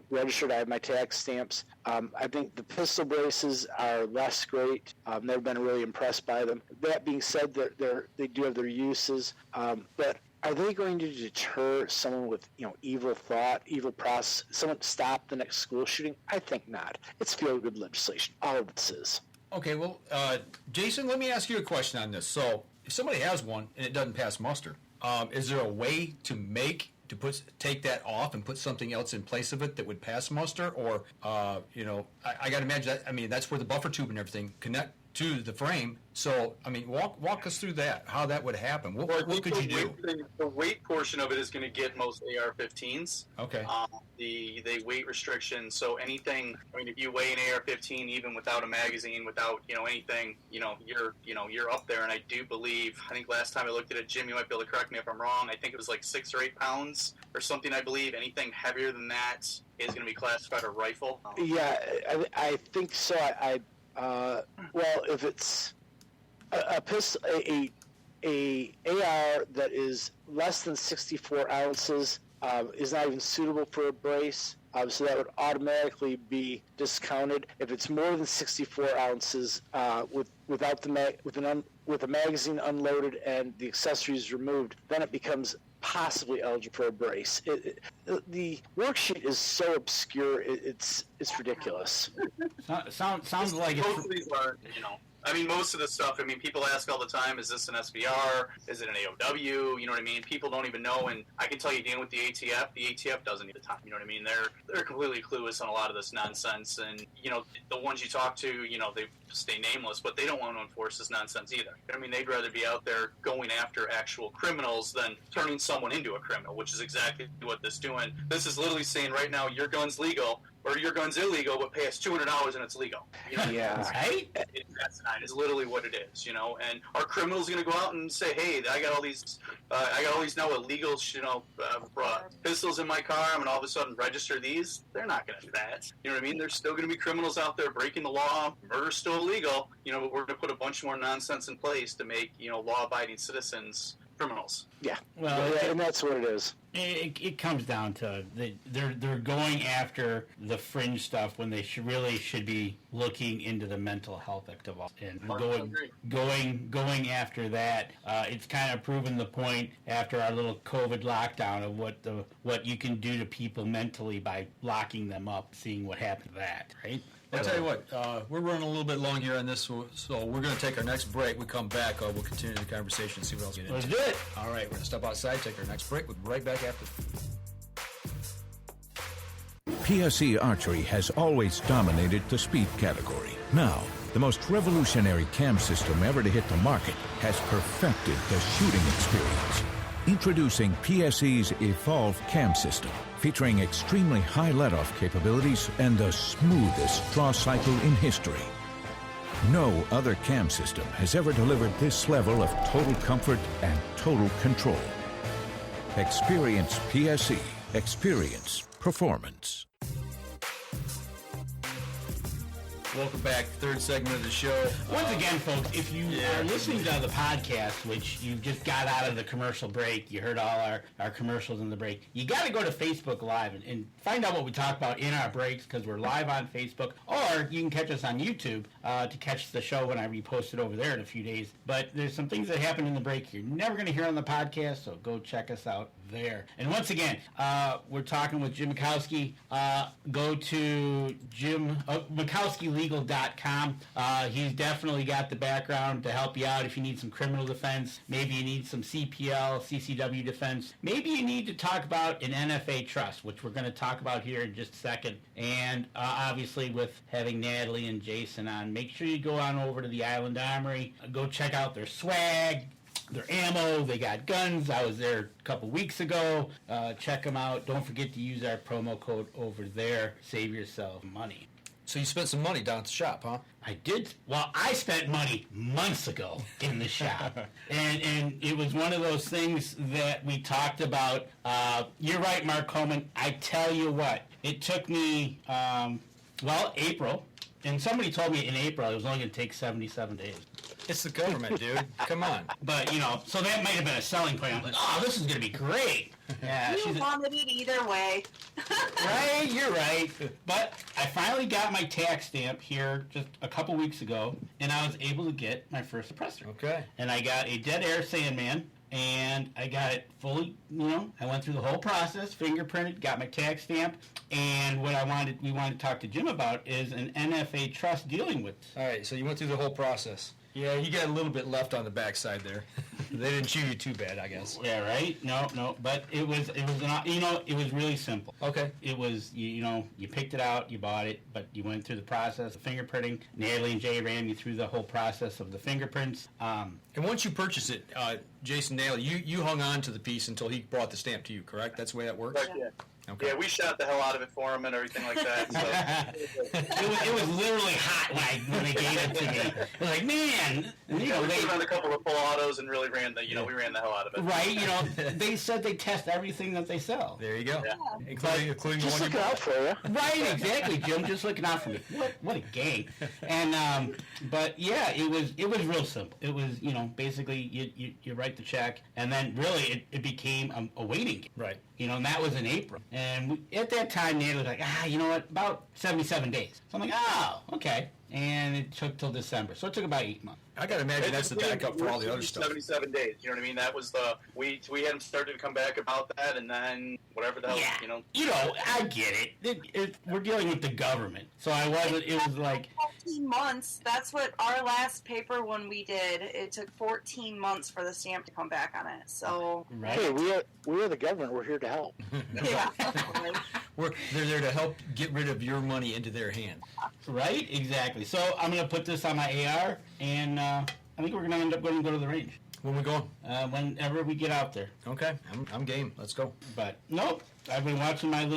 registered. I have my tax stamps. I think the pistol braces are less great. I've never been really impressed by them. That being said, they do have their uses. But Are they going to deter someone with, evil thought, evil process, someone to stop the next school shooting? I think not. It's feel-good legislation. All of this is. Okay, well, Jason, let me ask you a question on this. So, if somebody has one and it doesn't pass muster, is there a way to take that off and put something else in place of it that would pass muster? Or, I got to imagine that, that's where the buffer tube and everything connect to the frame. So, walk us through that, how that would happen. What could you do? The weight portion of it is going to get most AR-15s. Okay. The weight restriction, so anything, if you weigh an AR-15 even without a magazine, without, anything, you're up there. And I do believe, I think last time I looked at it, Jim, you might be able to correct me if I'm wrong, I think it was like 6 or 8 pounds or something, I believe. Anything heavier than that is going to be classified a rifle. Yeah, I think so. Well, if it's a pistol, a AR that is less than 64 ounces is not even suitable for a brace, so that would automatically be discounted. If it's more than 64 ounces with a magazine unloaded and the accessories removed, then it becomes possibly eligible for a brace. The worksheet is so obscure, it's ridiculous. Sounds like most of these are, most of the stuff, people ask all the time, is this an SBR? Is it an AOW? You know what I mean? People don't even know, and I can tell you, dealing with the ATF doesn't need the time, you know what I mean? They're completely clueless on a lot of this nonsense, and, the ones you talk to, they stay nameless, but they don't want to enforce this nonsense either. They'd rather be out there going after actual criminals than turning someone into a criminal, which is exactly what this is doing. This is literally saying right now, your gun's legal, or your gun's illegal, but pay us $200 and it's legal. Yeah. Right? It's literally what it is, And are criminals going to go out and say, "Hey, I got all these now illegal, pistols in my car. I'm going to all of a sudden register these"? They're not going to do that. You know what I mean? There's still going to be criminals out there breaking the law. Murder's still illegal. But we're going to put a bunch more nonsense in place to make law-abiding citizens criminals. Yeah. Well, and that's what it is. It comes down to they're going after the fringe stuff when they should be looking into the mental health of all and going after that. It's kind of proven the point after our little COVID lockdown of what you can do to people mentally by locking them up, seeing what happened to that, right? I'll tell you what, we're running a little bit long here on this, so we're going to take our next break. We come back, we'll continue the conversation and see what else we get into. Let's do it. All right, we're going to step outside, take our next break. We'll be right back after. PSE Archery has always dominated the speed category. Now, the most revolutionary cam system ever to hit the market has perfected the shooting experience. Introducing PSE's Evolve Cam System, featuring extremely high let-off capabilities and the smoothest draw cycle in history. No other cam system has ever delivered this level of total comfort and total control. Experience PSE. Experience performance. Welcome back, third segment of the show. Once again, folks, if you are listening to the podcast, which you just got out of the commercial break, you heard all our commercials in the break, you got to go to Facebook Live and find out what we talk about in our breaks, because we're live on Facebook, or you can catch us on YouTube to catch the show when I repost it over there in a few days. But there's some things that happen in the break you're never going to hear on the podcast, so go check us out there. And once again, we're talking with Jim Makowski. Go to Makowskilegal.com. He's definitely got the background to help you out if you need some criminal defense. Maybe you need some CPL, CCW defense. Maybe you need to talk about an NFA trust, which we're going to talk about here in just a second. And obviously with having Natalie and Jason on, make sure you go on over to the Island Armory. Go check out their swag, their ammo. They got guns. I was there a couple weeks ago. Check them out. Don't forget to use our promo code over there. Save yourself money. So you spent some money down at the shop, huh? I did. Well, I spent money months ago in the shop. and it was one of those things that we talked about. You're right, Mark Coleman. I tell you what, it took me, April. And somebody told me in April it was only going to take 77 days. It's the government, dude. Come on. But, so that might have been a selling point. I'm like, oh, this is going to be great. Yeah, you wanted it either way. Right, you're right. But I finally got my tax stamp here just a couple weeks ago, and I was able to get my first suppressor. Okay. And I got a Dead Air Sandman and I got it fully, I went through the whole process, fingerprinted, got my tax stamp, and what we wanted to talk to Jim about is an NFA trust dealing with. All right, so you went through the whole process. Yeah, you got a little bit left on the backside there. They didn't chew you too bad, I guess. Yeah, right? No, but it was really simple. Okay. It was, you picked it out, you bought it, but you went through the process of fingerprinting. Natalie and Jay ran you through the whole process of the fingerprints. And once you purchased it, Jason Natalie, you hung on to the piece until he brought the stamp to you, correct? That's the way that works? Yeah. Okay. Yeah, we shot the hell out of it for him and everything like that. So. it was literally hot, like, when they gave it to me. It was like, man! We ran a couple of full autos and really ran we ran the hell out of it. Right, they said they test everything that they sell. There you go. Yeah. Including just the one looking out for you. Right, exactly, Jim. Just looking out for me. What a gang! And but yeah, it was real simple. It was basically you write the check, and then really it became a waiting game. Right. And that was in April. And at that time, Natalie was like, you know what, about 77 days. So I'm like, oh, okay. And it took till December. So it took about 8 months. I got to imagine that's the backup for all the other stuff. 77 days. You know what I mean? That was we had him started to come back about that, and then whatever the hell, I get it. We're dealing with the government. So it was like 14 months. That's what our last paper when we did. It took 14 months for the stamp to come back on it. So right. Hey, we are the government. We're here to help. Yeah. They're there to help get rid of your money into their hands. Right? Exactly. So I'm going to put this on my AR, and I think we're going to end up going to go to the range. When we going? Whenever we get out there. Okay, I'm game. Let's go. But nope, I've been watching how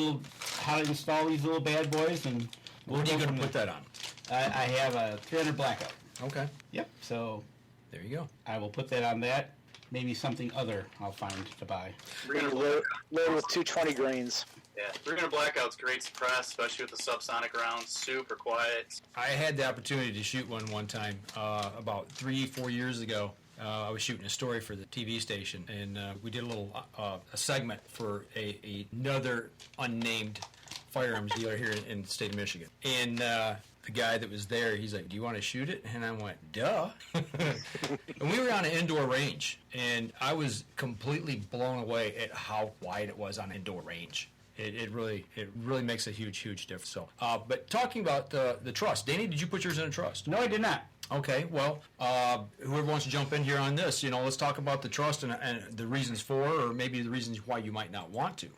to install these little bad boys, and what are you going to put that on? I have a 300 blackout. Okay. Yep. So there you go. I will put that on that. Maybe something other I'll find to buy. Load with 220 grains. Yeah, 300 blackout's great suppress, especially with the subsonic rounds. Super quiet. I had the opportunity to shoot one time about 3-4 years ago. I was shooting a story for the TV station, and we did a little a segment for another unnamed firearms dealer here in the state of Michigan. And the guy that was there, he's like, "Do you want to shoot it?" And I went, "Duh." And we were on an indoor range, and I was completely blown away at how wide it was on an indoor range. It really makes a huge difference. So, but talking about the trust, Danny, did you put yours in a trust? No, I did not. Okay, well, whoever wants to jump in here on this, let's talk about the trust and the reasons for, or maybe the reasons why you might not want to.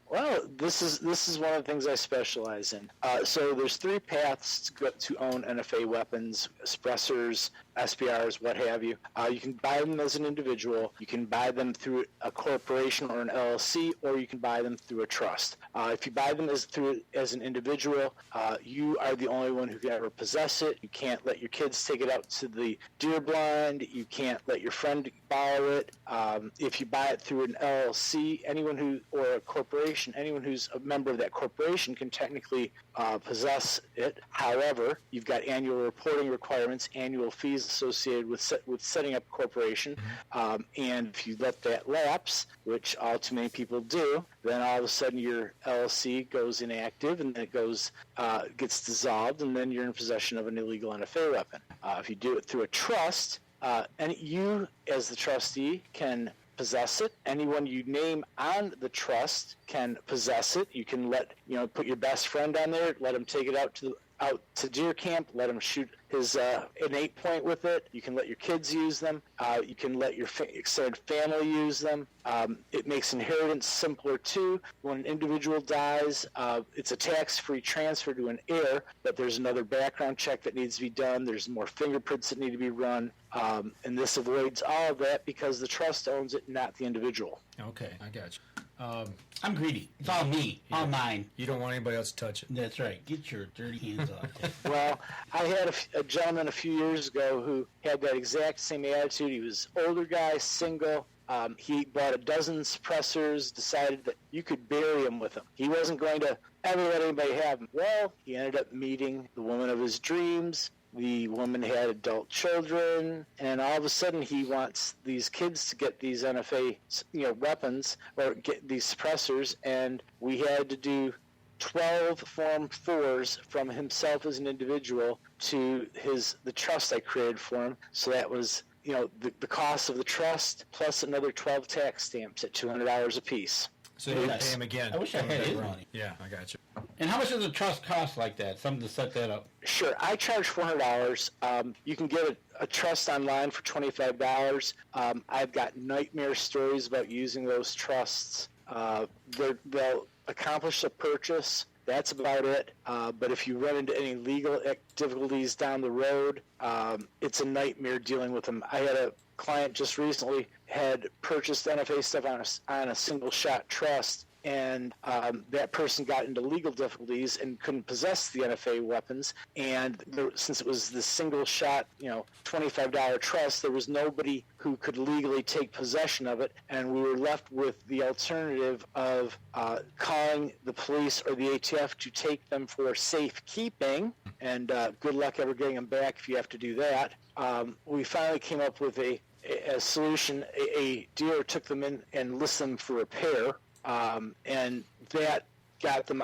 Well, this is one of the things I specialize in. So there's 3 paths to own NFA weapons: suppressors, SPRs, what have you. You can buy them as an individual, you can buy them through a corporation or an LLC, or you can buy them through a trust. If you buy them as an individual, you are the only one who can ever possess it. You can't let your kids take it out to the deer blind. You can't let your friend borrow it. If you buy it through an LLC, or a corporation, anyone who's a member of that corporation can technically possess it. However, you've got annual reporting requirements, annual fees associated with setting up a corporation, and if you let that lapse, which all too many people do, then all of a sudden your LLC goes inactive, and then it gets dissolved, and then you're in possession of an illegal NFA weapon. If you do it through a trust, and you as the trustee can possess it. Anyone you name on the trust can possess it. You can put your best friend on there, let him take it out to deer camp, let him shoot his an 8-point with it. You can let your kids use them. You can let your extended family use them. It makes inheritance simpler too. When an individual dies, it's a tax-free transfer to an heir, but there's another background check that needs to be done. There's more fingerprints that need to be run, and this avoids all of that because the trust owns it, not the individual. Okay, I got you. I'm greedy. It's all me. All mine. You don't want anybody else to touch it. That's right. Get your dirty hands off it. Well, I had a gentleman a few years ago who had that exact same attitude. He was an older guy, single. He bought a dozen suppressors, decided that you could bury him with them. He wasn't going to ever let anybody have them. Well, he ended up meeting the woman of his dreams. The woman had adult children, and all of a sudden he wants these kids to get these NFA weapons or get these suppressors, and we had to do 12 Form 4s from himself as an individual to the trust I created for him. So that was the cost of the trust plus another 12 tax stamps at $200 a piece. So you pay him again. I wish I had his money. Yeah, I got you. And how much does a trust cost like that? Something to set that up? Sure, I charge $400. You can get a trust online for $25. I've got nightmare stories about using those trusts. They'll accomplish a purchase. That's about it. But if you run into any legal difficulties down the road, it's a nightmare dealing with them. I had a client just recently had purchased NFA stuff on a single shot trust, and that person got into legal difficulties and couldn't possess the NFA weapons. And since it was the single shot, $25 trust, there was nobody who could legally take possession of it, and we were left with the alternative of calling the police or the ATF to take them for safekeeping. And good luck ever getting them back if you have to do that. We finally came up with a solution. A dealer took them in and listed them for repair. And that got them,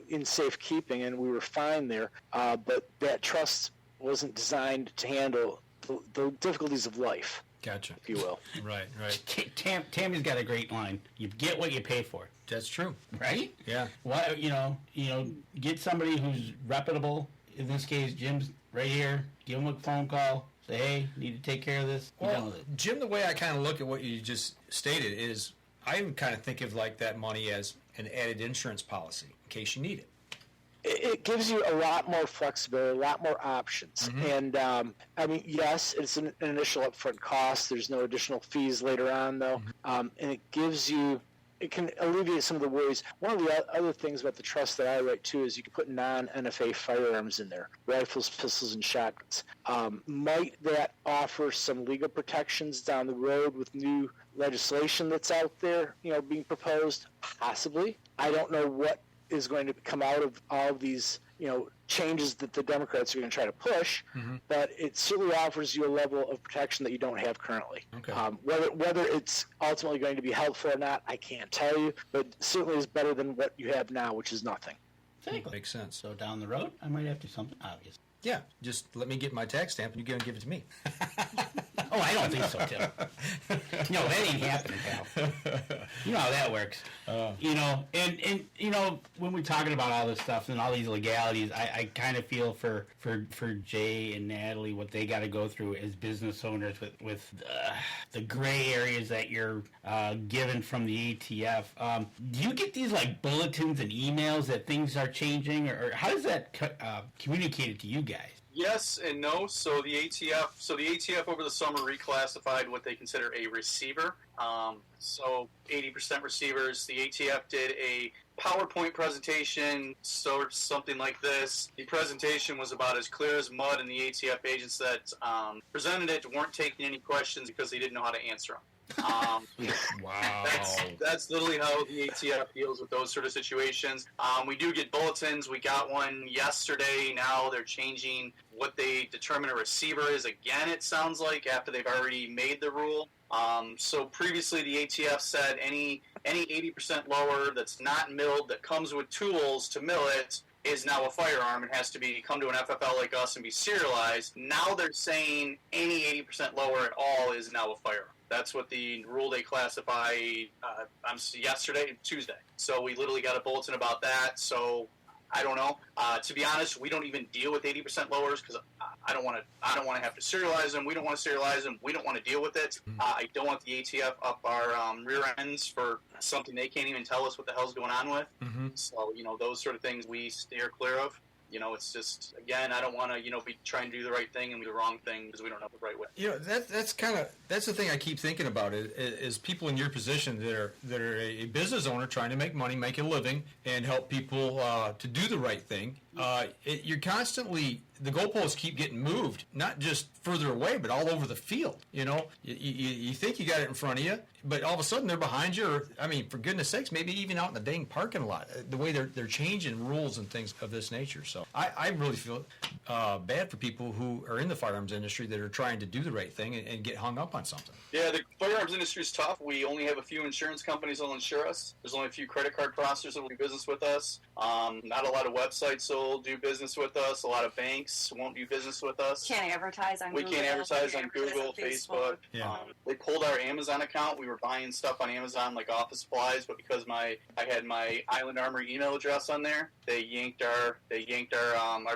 in safekeeping, and we were fine there. But that trust wasn't designed to handle the difficulties of life. Gotcha. If you will. Right. Tammy's got a great line. You get what you pay for. That's true. Right? Yeah. Why, get somebody who's reputable. In this case, Jim's right here. Give him a phone call. Say, hey, need to take care of this. Well, Jim, the way I kind of look at what you just stated is I even kind of think of like that money as an added insurance policy in case you need it. It gives you a lot more flexibility, a lot more options. Mm-hmm. And, yes, it's an initial upfront cost. There's no additional fees later on, though. Mm-hmm. And it can alleviate some of the worries. One of the other things about the trust that I write, too, is you can put non-NFA firearms in there, rifles, pistols, and shotguns. Might that offer some legal protections down the road with new legislation that's out there, being proposed? Possibly. I don't know what is going to come out of all of these, changes that the Democrats are going to try to push, but it certainly offers you a level of protection that you don't have currently. Okay. Whether it's ultimately going to be helpful or not, I can't tell you, but certainly is better than what you have now, which is nothing. Exactly. Makes sense. So down the road, I might have to do something obvious. Yeah, just let me get my tax stamp and you give it to me. Oh, I don't think so, Tim. No, that ain't happening, pal. You know how that works. And when we're talking about all this stuff and all these legalities, I kind of feel for Jay and Natalie, what they got to go through as business owners with the gray areas that you're given from the ATF. Do you get these like bulletins and emails that things are changing, or how does that communicated to you guys? Yes and no. So the ATF over the summer reclassified what they consider a receiver. So 80% receivers. The ATF did a PowerPoint presentation, so something like this. The presentation was about as clear as mud, and the ATF agents that presented it weren't taking any questions because they didn't know how to answer them. Wow. That's literally how the ATF deals with those sort of situations. We do get bulletins. We got one yesterday. Now they're changing what they determine a receiver is again, it sounds like, after they've already made the rule. So previously the ATF said any 80% lower that's not milled, that comes with tools to mill it, is now a firearm and has to come to an FFL like us and be serialized. Now they're saying any 80% lower at all is now a firearm. That's what the rule they classify yesterday, Tuesday. So we literally got a bulletin about that. So I don't know. To be honest, we don't even deal with 80% lowers because I don't want to have to serialize them. We don't want to serialize them. We don't want to deal with it. I don't want the ATF up our rear ends for something they can't even tell us what the hell's going on with. So those sort of things we steer clear of. It's just, again, I don't want to, be trying to do the right thing and do the wrong thing because we don't know the right way. That's the thing I keep thinking about is people in your position that are a business owner trying to make money, make a living, and help people to do the right thing. You're constantly, the goalposts keep getting moved, not just further away, but all over the field. You think you got it in front of you, but all of a sudden they're behind you. Or, for goodness sakes, maybe even out in the dang parking lot. The way they're changing rules and things of this nature. So I really feel bad for people who are in the firearms industry that are trying to do the right thing and get hung up on something. Yeah, the firearms industry is tough. We only have a few insurance companies that will insure us. There's only a few credit card processors that will do business with us. Not a lot of websites will will do business with us. A lot of banks won't do business with us. Can't advertise on Google. We can't advertise on Google, Facebook. Yeah. They pulled our Amazon account. We were buying stuff on Amazon, like office supplies, but because I had my Island Armory email address on there, they yanked our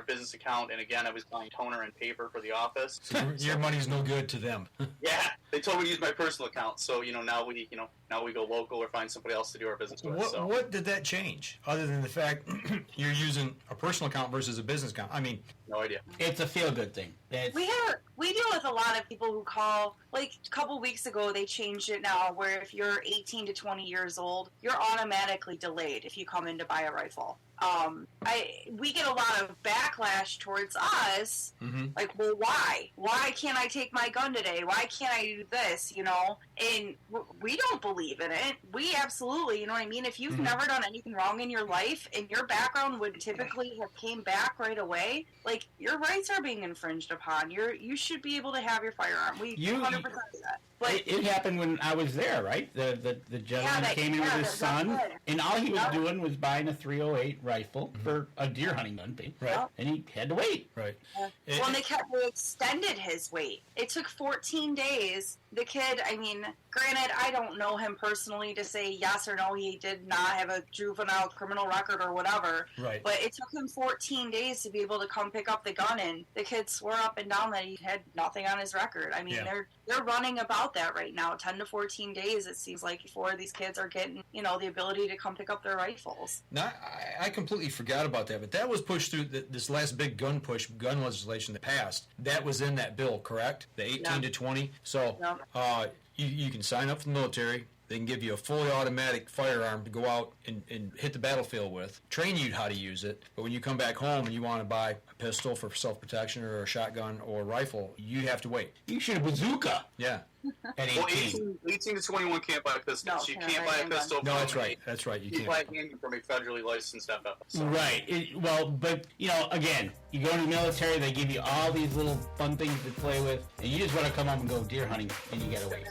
business account. And again, I was buying toner and paper for the office. So your money's no good to them. Yeah, they told me to use my personal account. So now we go local or find somebody else to do our business with. What did that change, other than the fact you're using a personal account versus a business account? I mean, no idea. It's a feel-good thing. We deal with a lot of people who call. Like a couple weeks ago, they changed it now, where if you're 18 to 20 years old, you're automatically delayed if you come in to buy a rifle. We get a lot of backlash towards us, like, well, why? Why can't I take my gun today? Why can't I do this? And we don't believe in it. We absolutely, you know what I mean? If you've never done anything wrong in your life and your background would typically have came back right away, like, your rights are being infringed upon. You should be able to have your firearm. We 100% do that. But it happened when I was there, right? The gentleman came in with his son, and all he was doing was buying a .308 rifle for a deer hunting gun, right? And he had to wait, right? Well, they extended his wait. It took 14 days. The kid, I mean, granted, I don't know him personally to say yes or no. He did not have a juvenile criminal record or whatever. Right. But it took him 14 days to be able to come pick up the gun, and the kid swore up and down that he had nothing on his record. I mean, they're running about that right now. 10 to 14 days, it seems like, before these kids are getting, the ability to come pick up their rifles. Now, I completely forgot about that, but that was pushed through this last big gun legislation that passed. That was in that bill, correct? The 18 to 20. So you can sign up for the military. They can give you a fully automatic firearm to go out and hit the battlefield with, train you how to use it. But when you come back home and you want to buy a pistol for self-protection or a shotgun or a rifle, you have to wait. You should have bazooka. Yeah. At 18. 18 to 21 can't buy a pistol. No, so you can't buy a pistol. No, that's right. That's right. You can't can't. buy a handgun from a federally licensed FFL. So. Right. But again, you go in the military, they give you all these little fun things to play with, and you just want to come home and go deer hunting, and you get away.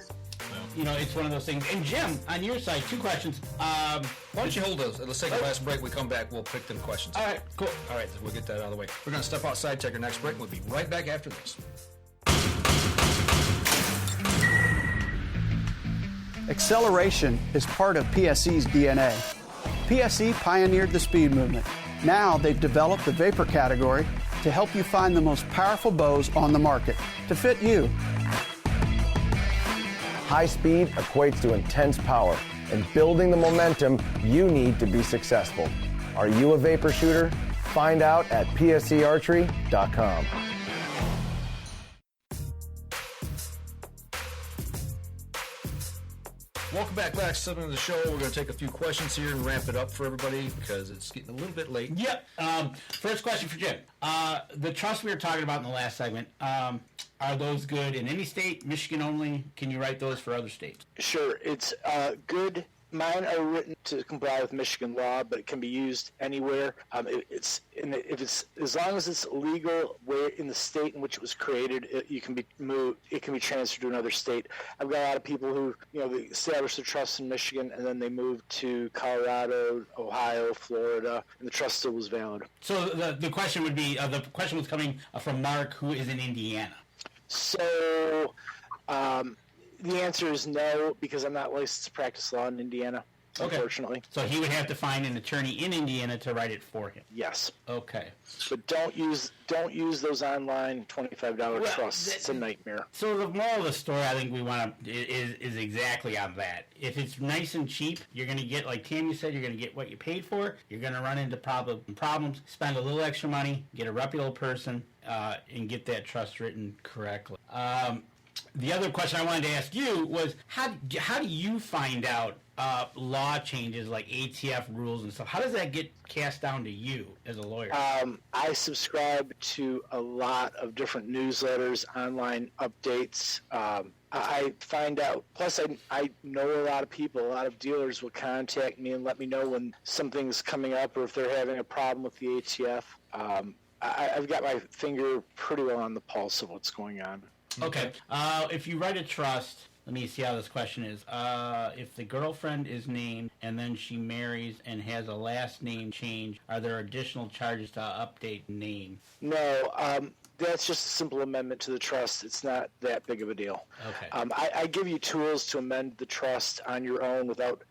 It's one of those things. And Jim, on your side, 2 questions. Why don't you hold those? Let's take a last break. We come back, we'll pick them questions. All right, cool. All right, we'll get that out of the way. We're going to step outside, take our next break. We'll be right back after this. Acceleration is part of PSE's DNA. PSE pioneered the speed movement. Now they've developed the vapor category to help you find the most powerful bows on the market to fit you. High speed equates to intense power and building the momentum you need to be successful. Are you a vapor shooter? Find out at psearchery.com. Welcome back. Last segment of the show. We're going to take a few questions here and ramp it up for everybody because it's getting a little bit late. Yep. First question for Jim. The trusts we were talking about in the last segment, are those good in any state, Michigan only? Can you write those for other states? Sure. It's good. Mine are written to comply with Michigan law, but it can be used anywhere. If it's as long as it's legal where in the state in which it was created, it can be moved. It can be transferred to another state. I've got a lot of people who they established their trust in Michigan and then they moved to Colorado, Ohio, Florida, and the trust still was valid. So the question would be the question was coming from Mark, who is in Indiana. So. The answer is no, because I'm not licensed to practice law in Indiana, unfortunately. So he would have to find an attorney in Indiana to write it for him. Yes. Okay. But don't use those online $25 trusts. It's a nightmare. So the moral of the story, I think we want to is exactly on that. If it's nice and cheap, you're going to get, like Tammy said, you're going to get what you paid for. You're going to run into problems. Spend a little extra money, get a reputable person, and get that trust written correctly. The other question I wanted to ask you was, how do you find out law changes like ATF rules and stuff? How does that get cast down to you as a lawyer? I subscribe to a lot of different newsletters, online updates. I find out, plus I know a lot of people, a lot of dealers will contact me and let me know when something's coming up or if they're having a problem with the ATF. I've got my finger pretty well on the pulse of what's going on. Okay. If you write a trust, Let me see how this question is. If the girlfriend is named and then she marries and has a last name change, are there additional charges to update name? No, that's just a simple amendment to the trust. It's not that big of a deal. Okay. I give you tools to amend the trust on your own without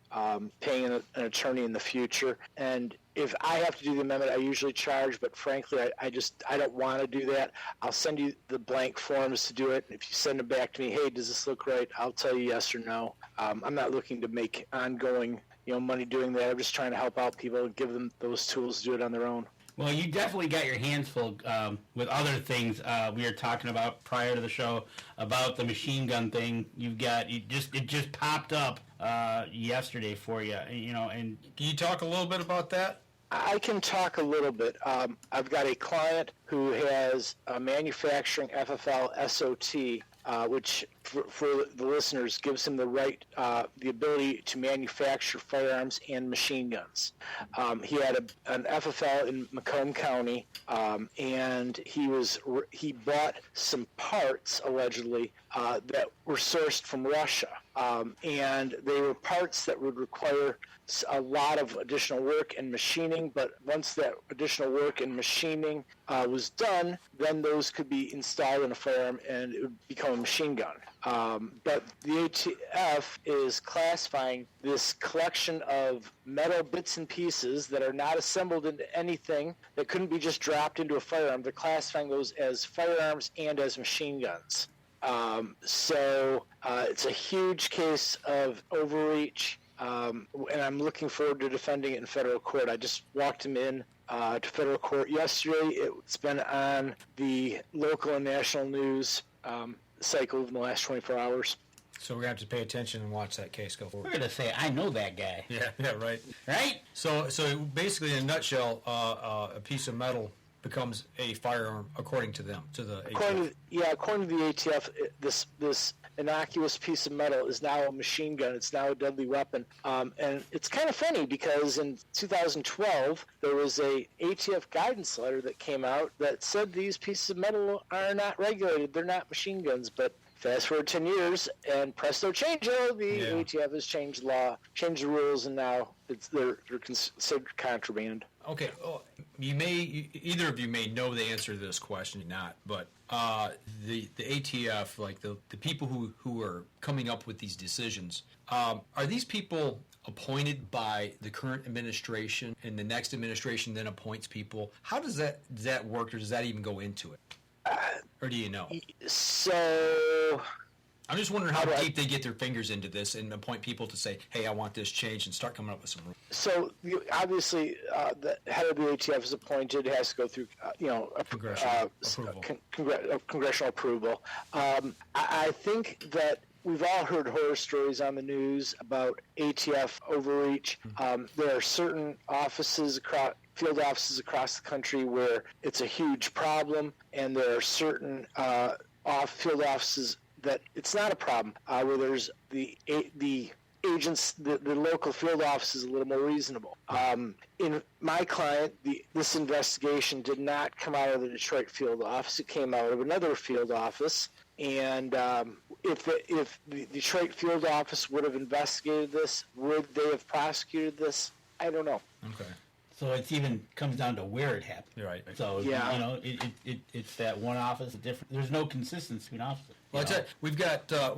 paying an attorney in the future. And if I have to do the amendment, I usually charge, but frankly, I don't want to do that. I'll send you the blank forms to do it. If you send them back to me, hey, does this look right? I'll tell you yes or no. I'm not looking to make ongoing money doing that. I'm just trying to help out people and give them those tools to do it on their own. Well, you definitely got your hands full with other things we were talking about prior to the show about the machine gun thing. It just popped up yesterday for you, And can you talk a little bit about that? I can talk a little bit. I've got a client who has a manufacturing FFL SOT, which for the listeners gives him the right, the ability to manufacture firearms and machine guns. He had an FFL in Macomb County, and he bought some parts allegedly that were sourced from Russia, and they were parts that would require a lot of additional work and machining. But once that additional work and machining was done, then those could be installed in a firearm and it would become a machine gun. But the ATF is classifying this collection of metal bits and pieces that are not assembled into anything, that couldn't be just dropped into a firearm. They're classifying those as firearms and as machine guns. So it's a huge case of overreach, and I'm looking forward to defending it in federal court. I just walked him in to federal court yesterday. It's been on the local and national news cycle in the last 24 hours. So we're going to have to pay attention and watch that case go forward. We're going to say, I know that guy. Yeah, right. Right? So basically, in a nutshell, a piece of metal becomes a firearm according to them, to the ATF. According to the ATF, this innocuous piece of metal is now a machine gun. It's now a deadly weapon. And it's kind of funny because in 2012, there was a ATF guidance letter that came out that said these pieces of metal are not regulated. They're not machine guns. But fast forward 10 years, and presto chango, the ATF has changed the law, changed the rules, and now they're considered contraband. Okay, either of you may know the answer to this question, not, but the ATF, like the people who are coming up with these decisions, are these people appointed by the current administration, and the next administration then appoints people? How does that work, or does that even go into it? Or do you know? So I'm just wondering how deep they get their fingers into this and appoint people to say, hey, I want this changed, and start coming up with some rules. So obviously, the head of the ATF is appointed. It has to go through, congressional approval. I think that we've all heard horror stories on the news about ATF overreach. There are certain field offices across the country where it's a huge problem, and there are certain field offices that it's not a problem, where there's the agents, the local field office is a little more reasonable. In my client, this investigation did not come out of the Detroit field office. It came out of another field office. And if the Detroit field office would have investigated this, would they have prosecuted this? I don't know. Okay. So it even comes down to where it happened. You're right. So it's that one office. There's no consistency between offices. Well, I tell you, we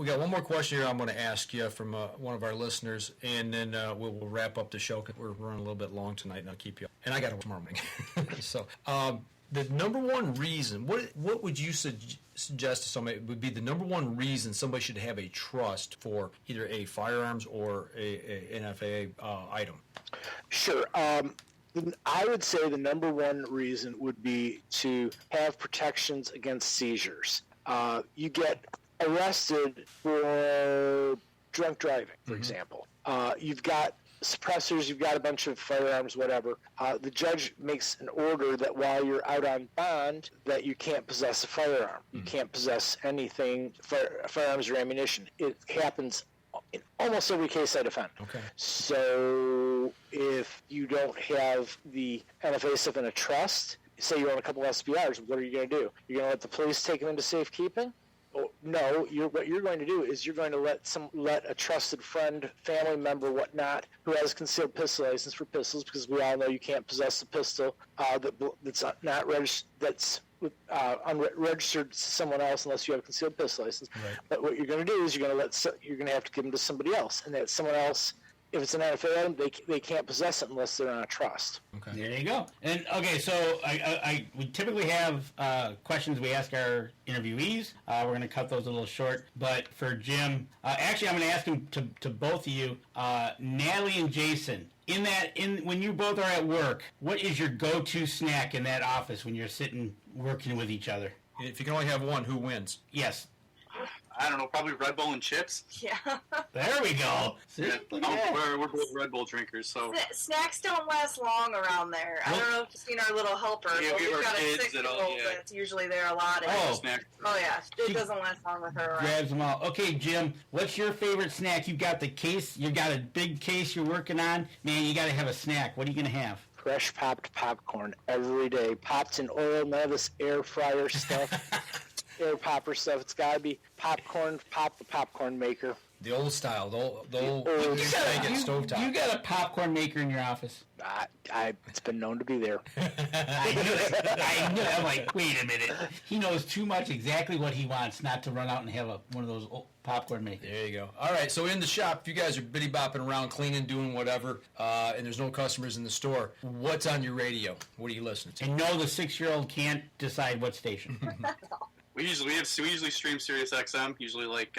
got one more question here I'm going to ask you from one of our listeners, and then we'll wrap up the show because we're running a little bit long tonight, and I'll keep you up. And I got to work tomorrow morning. So the number one reason, what would you suggest to somebody would be the number one reason somebody should have a trust for either a firearms or a NFA item? Sure. I would say the number one reason would be to have protections against seizures. You get arrested for drunk driving, for example. You've got suppressors, you've got a bunch of firearms, whatever. The judge makes an order that while you're out on bond, that you can't possess a firearm. You can't possess anything, firearms or ammunition. It happens in almost every case I defend. Okay. So if you don't have the NFA stuff in a trust, say you own a couple SBRs, what are you going to do? You're going to let the police take them into safekeeping? No, what you're going to do is you're going to let a trusted friend, family member, whatnot, who has a concealed pistol license for pistols, because we all know you can't possess a pistol that's not registered, that's unregistered to someone else unless you have a concealed pistol license. Right. But what you're going to do is you're going to have to give them to somebody else, and that someone else, if it's an NFA item, they can't possess it unless they're on a trust. Okay. There you go. And okay, so we typically have questions we ask our interviewees. We're going to cut those a little short, but for Jim, actually, I'm going to ask him to both of you, Natalie and Jason. When you both are at work, what is your go-to snack in that office when you're sitting working with each other? If you can only have one, who wins? Yes. I don't know, probably Red Bull and chips. Yeah. There we go. Yeah, we're both Red Bull drinkers, so. Snacks don't last long around there. I don't know if you've seen our little helper. Yeah, but we have we've our got a kids 6-year-old yeah. that's usually there a lot. Oh, Yeah. It doesn't last long with her. Grabs them all. Okay, Jim, what's your favorite snack? You've got the case. You've got a big case you're working on. Man, you got to have a snack. What are you going to have? Fresh popped popcorn every day. Popped in oil, none of this air fryer stuff. Air popper stuff. It's got to be popcorn. Pop the popcorn maker. The old style, the old stovetop. You got a popcorn maker in your office? It's been known to be there. I knew it. I'm like, wait a minute. He knows too much exactly what he wants not to run out and have one of those old popcorn makers. There you go. All right, so in the shop, if you guys are bitty-bopping around, cleaning, doing whatever, and there's no customers in the store, what's on your radio? What are you listening to? And no, the 6-year-old can't decide what station. We usually stream Sirius XM, usually like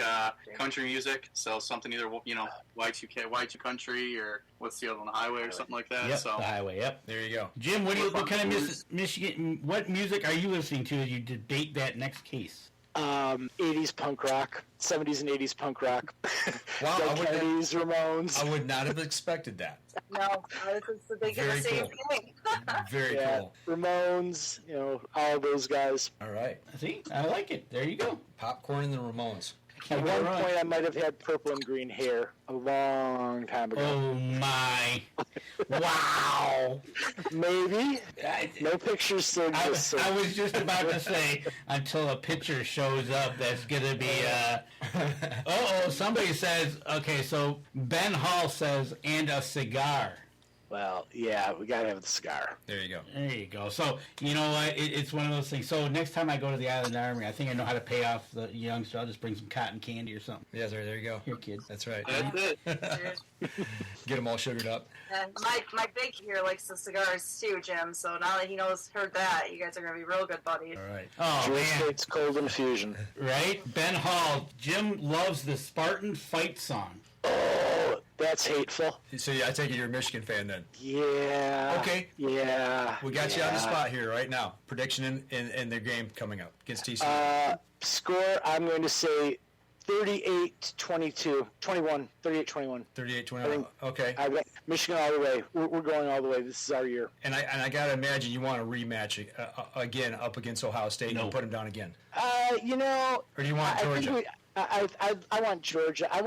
country music, so something either Y2 country or what's the other one, the highway or something like that. Yep, so the highway. Yep. There you go. Jim, what kind of Michigan? What music are you listening to as you debate that next case? 80s punk rock, 70s and 80s punk rock. Wow, Kennedy's, Ramones. I would not have expected that. No, it's the big Very same cool. thing. Very cool. Ramones, all those guys. All right. See, I like it. There you go. Popcorn and the Ramones. At one point, I might have had purple and green hair a long time ago. Oh, my. Wow. Maybe. No pictures still exist. I was just about to say, until a picture shows up that's going to be, somebody says, okay, so Ben Hall says, and a cigar. Well, yeah, we got to have the cigar. There you go. There you go. So, you know what? It's one of those things. So, next time I go to the Island Armory, I think I know how to pay off the youngster. I'll just bring some cotton candy or something. Yeah, there you go. Here, kids. That's right. That's it. Get them all sugared up. And my big here likes the cigars too, Jim. So now that he heard that, you guys are going to be real good buddies. All right. Oh, George man. State's Cold Infusion. Right? Ben Hall. Jim loves the Spartan fight song. Oh, that's hateful. So I take it you're a Michigan fan then? Yeah. Okay. Yeah. We got you on the spot here right now. Prediction in their game coming up against TCU. Score, I'm going to say 38-22. 21. 38-21. 38-21. Okay. I got Michigan all the way. We're going all the way. This is our year. And I got to imagine you want a rematch again up against Ohio State and put them down again. Or do you want Georgia? I want Georgia. I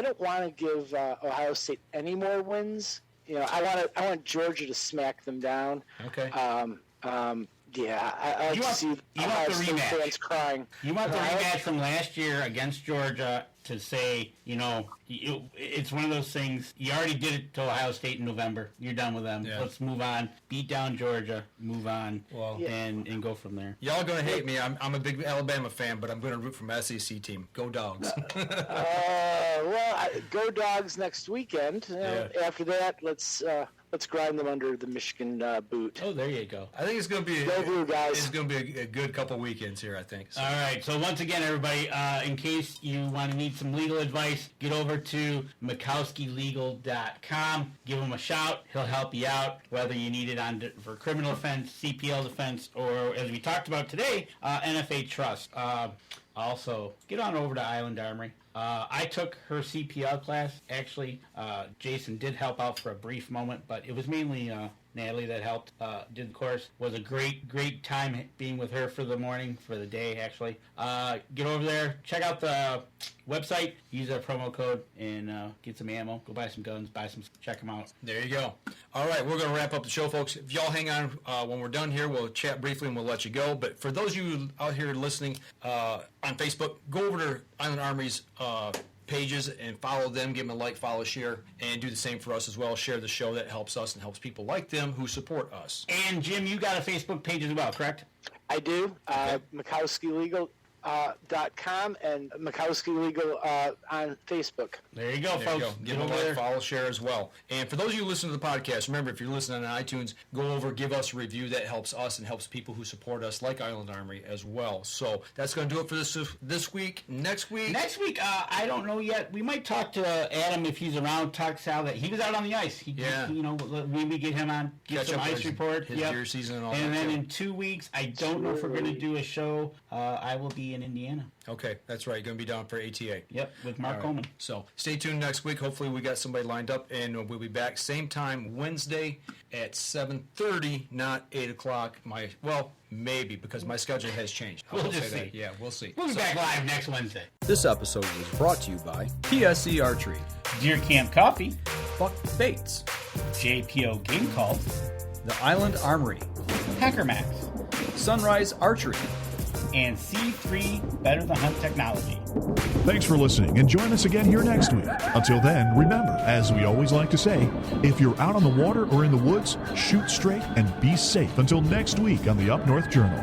don't want to give Ohio State any more wins. I want Georgia to smack them down. Okay. Yeah, I like to see Ohio State fans crying. You want the rematch from last year against Georgia to say, it's one of those things. You already did it to Ohio State in November. You're done with them. Yeah. Let's move on. Beat down Georgia. Move on. Well, and go from there. Y'all going to hate me. I'm a big Alabama fan, but I'm going to root for my SEC team. Go Dogs. Go Dogs next weekend. After that, let's grind them under the Michigan boot. Oh, there you go. I think it's going to be Go Blue, guys. It's going to be a good couple weekends here, I think. So. All right. So once again, everybody, in case you want to need some legal advice, get over to MakowskiLegal.com. Give him a shout. He'll help you out, whether you need it for criminal defense, CPL defense, or as we talked about today, NFA trust. Also, get on over to Island Armory. I took her CPL class. Actually, Jason did help out for a brief moment, but it was mainly Natalie that helped did the course. Was a great time being with her for the morning, for the day actually. Get over there, check out the website, use our promo code, and get some ammo. Go buy some guns, check them out. There you go. All right, we're going to wrap up the show, folks. If y'all hang on, when we're done here, we'll chat briefly and we'll let you go. But for those of you out here listening on Facebook, go over to Island Armory's pages and follow them, give them a like, follow, share, and do the same for us as well. Share the show. That helps us and helps people like them who support us. And Jim, you got a Facebook page as well, correct? I do. MakowskiLegal.com and Makowski Legal on Facebook. There you go, folks. Give them a like, follow, share as well. And for those of you who listen to the podcast, remember, if you're listening on iTunes, go over, give us a review. That helps us and helps people who support us, like Island Armory as well. So that's going to do it for this week. Next week, I don't know yet. We might talk to Adam if he's around. Talk to Sal that he was out on the ice. Maybe get him on, get some ice report. His deer season and all that. And then in 2 weeks, I don't know if we're going to do a show. I will be in Indiana. Okay, that's right. You're going to be down for ATA. Yep, with Mark Coleman. So stay tuned next week. Hopefully we got somebody lined up, and we'll be back same time Wednesday at 7:30, not 8 o'clock. Maybe, because my schedule has changed. We'll just see. Yeah, we'll see. We'll be back live next Wednesday. This episode was brought to you by PSE Archery, Deer Camp Coffee, Buck Baits, JPO Game Calls, the Island Armory, Hacker Max, Sunrise Archery, and C3 Better Than Hunt Technology. Thanks for listening, and join us again here next week. Until then, remember, as we always like to say, if you're out on the water or in the woods, shoot straight and be safe. Until next week on the Up North Journal.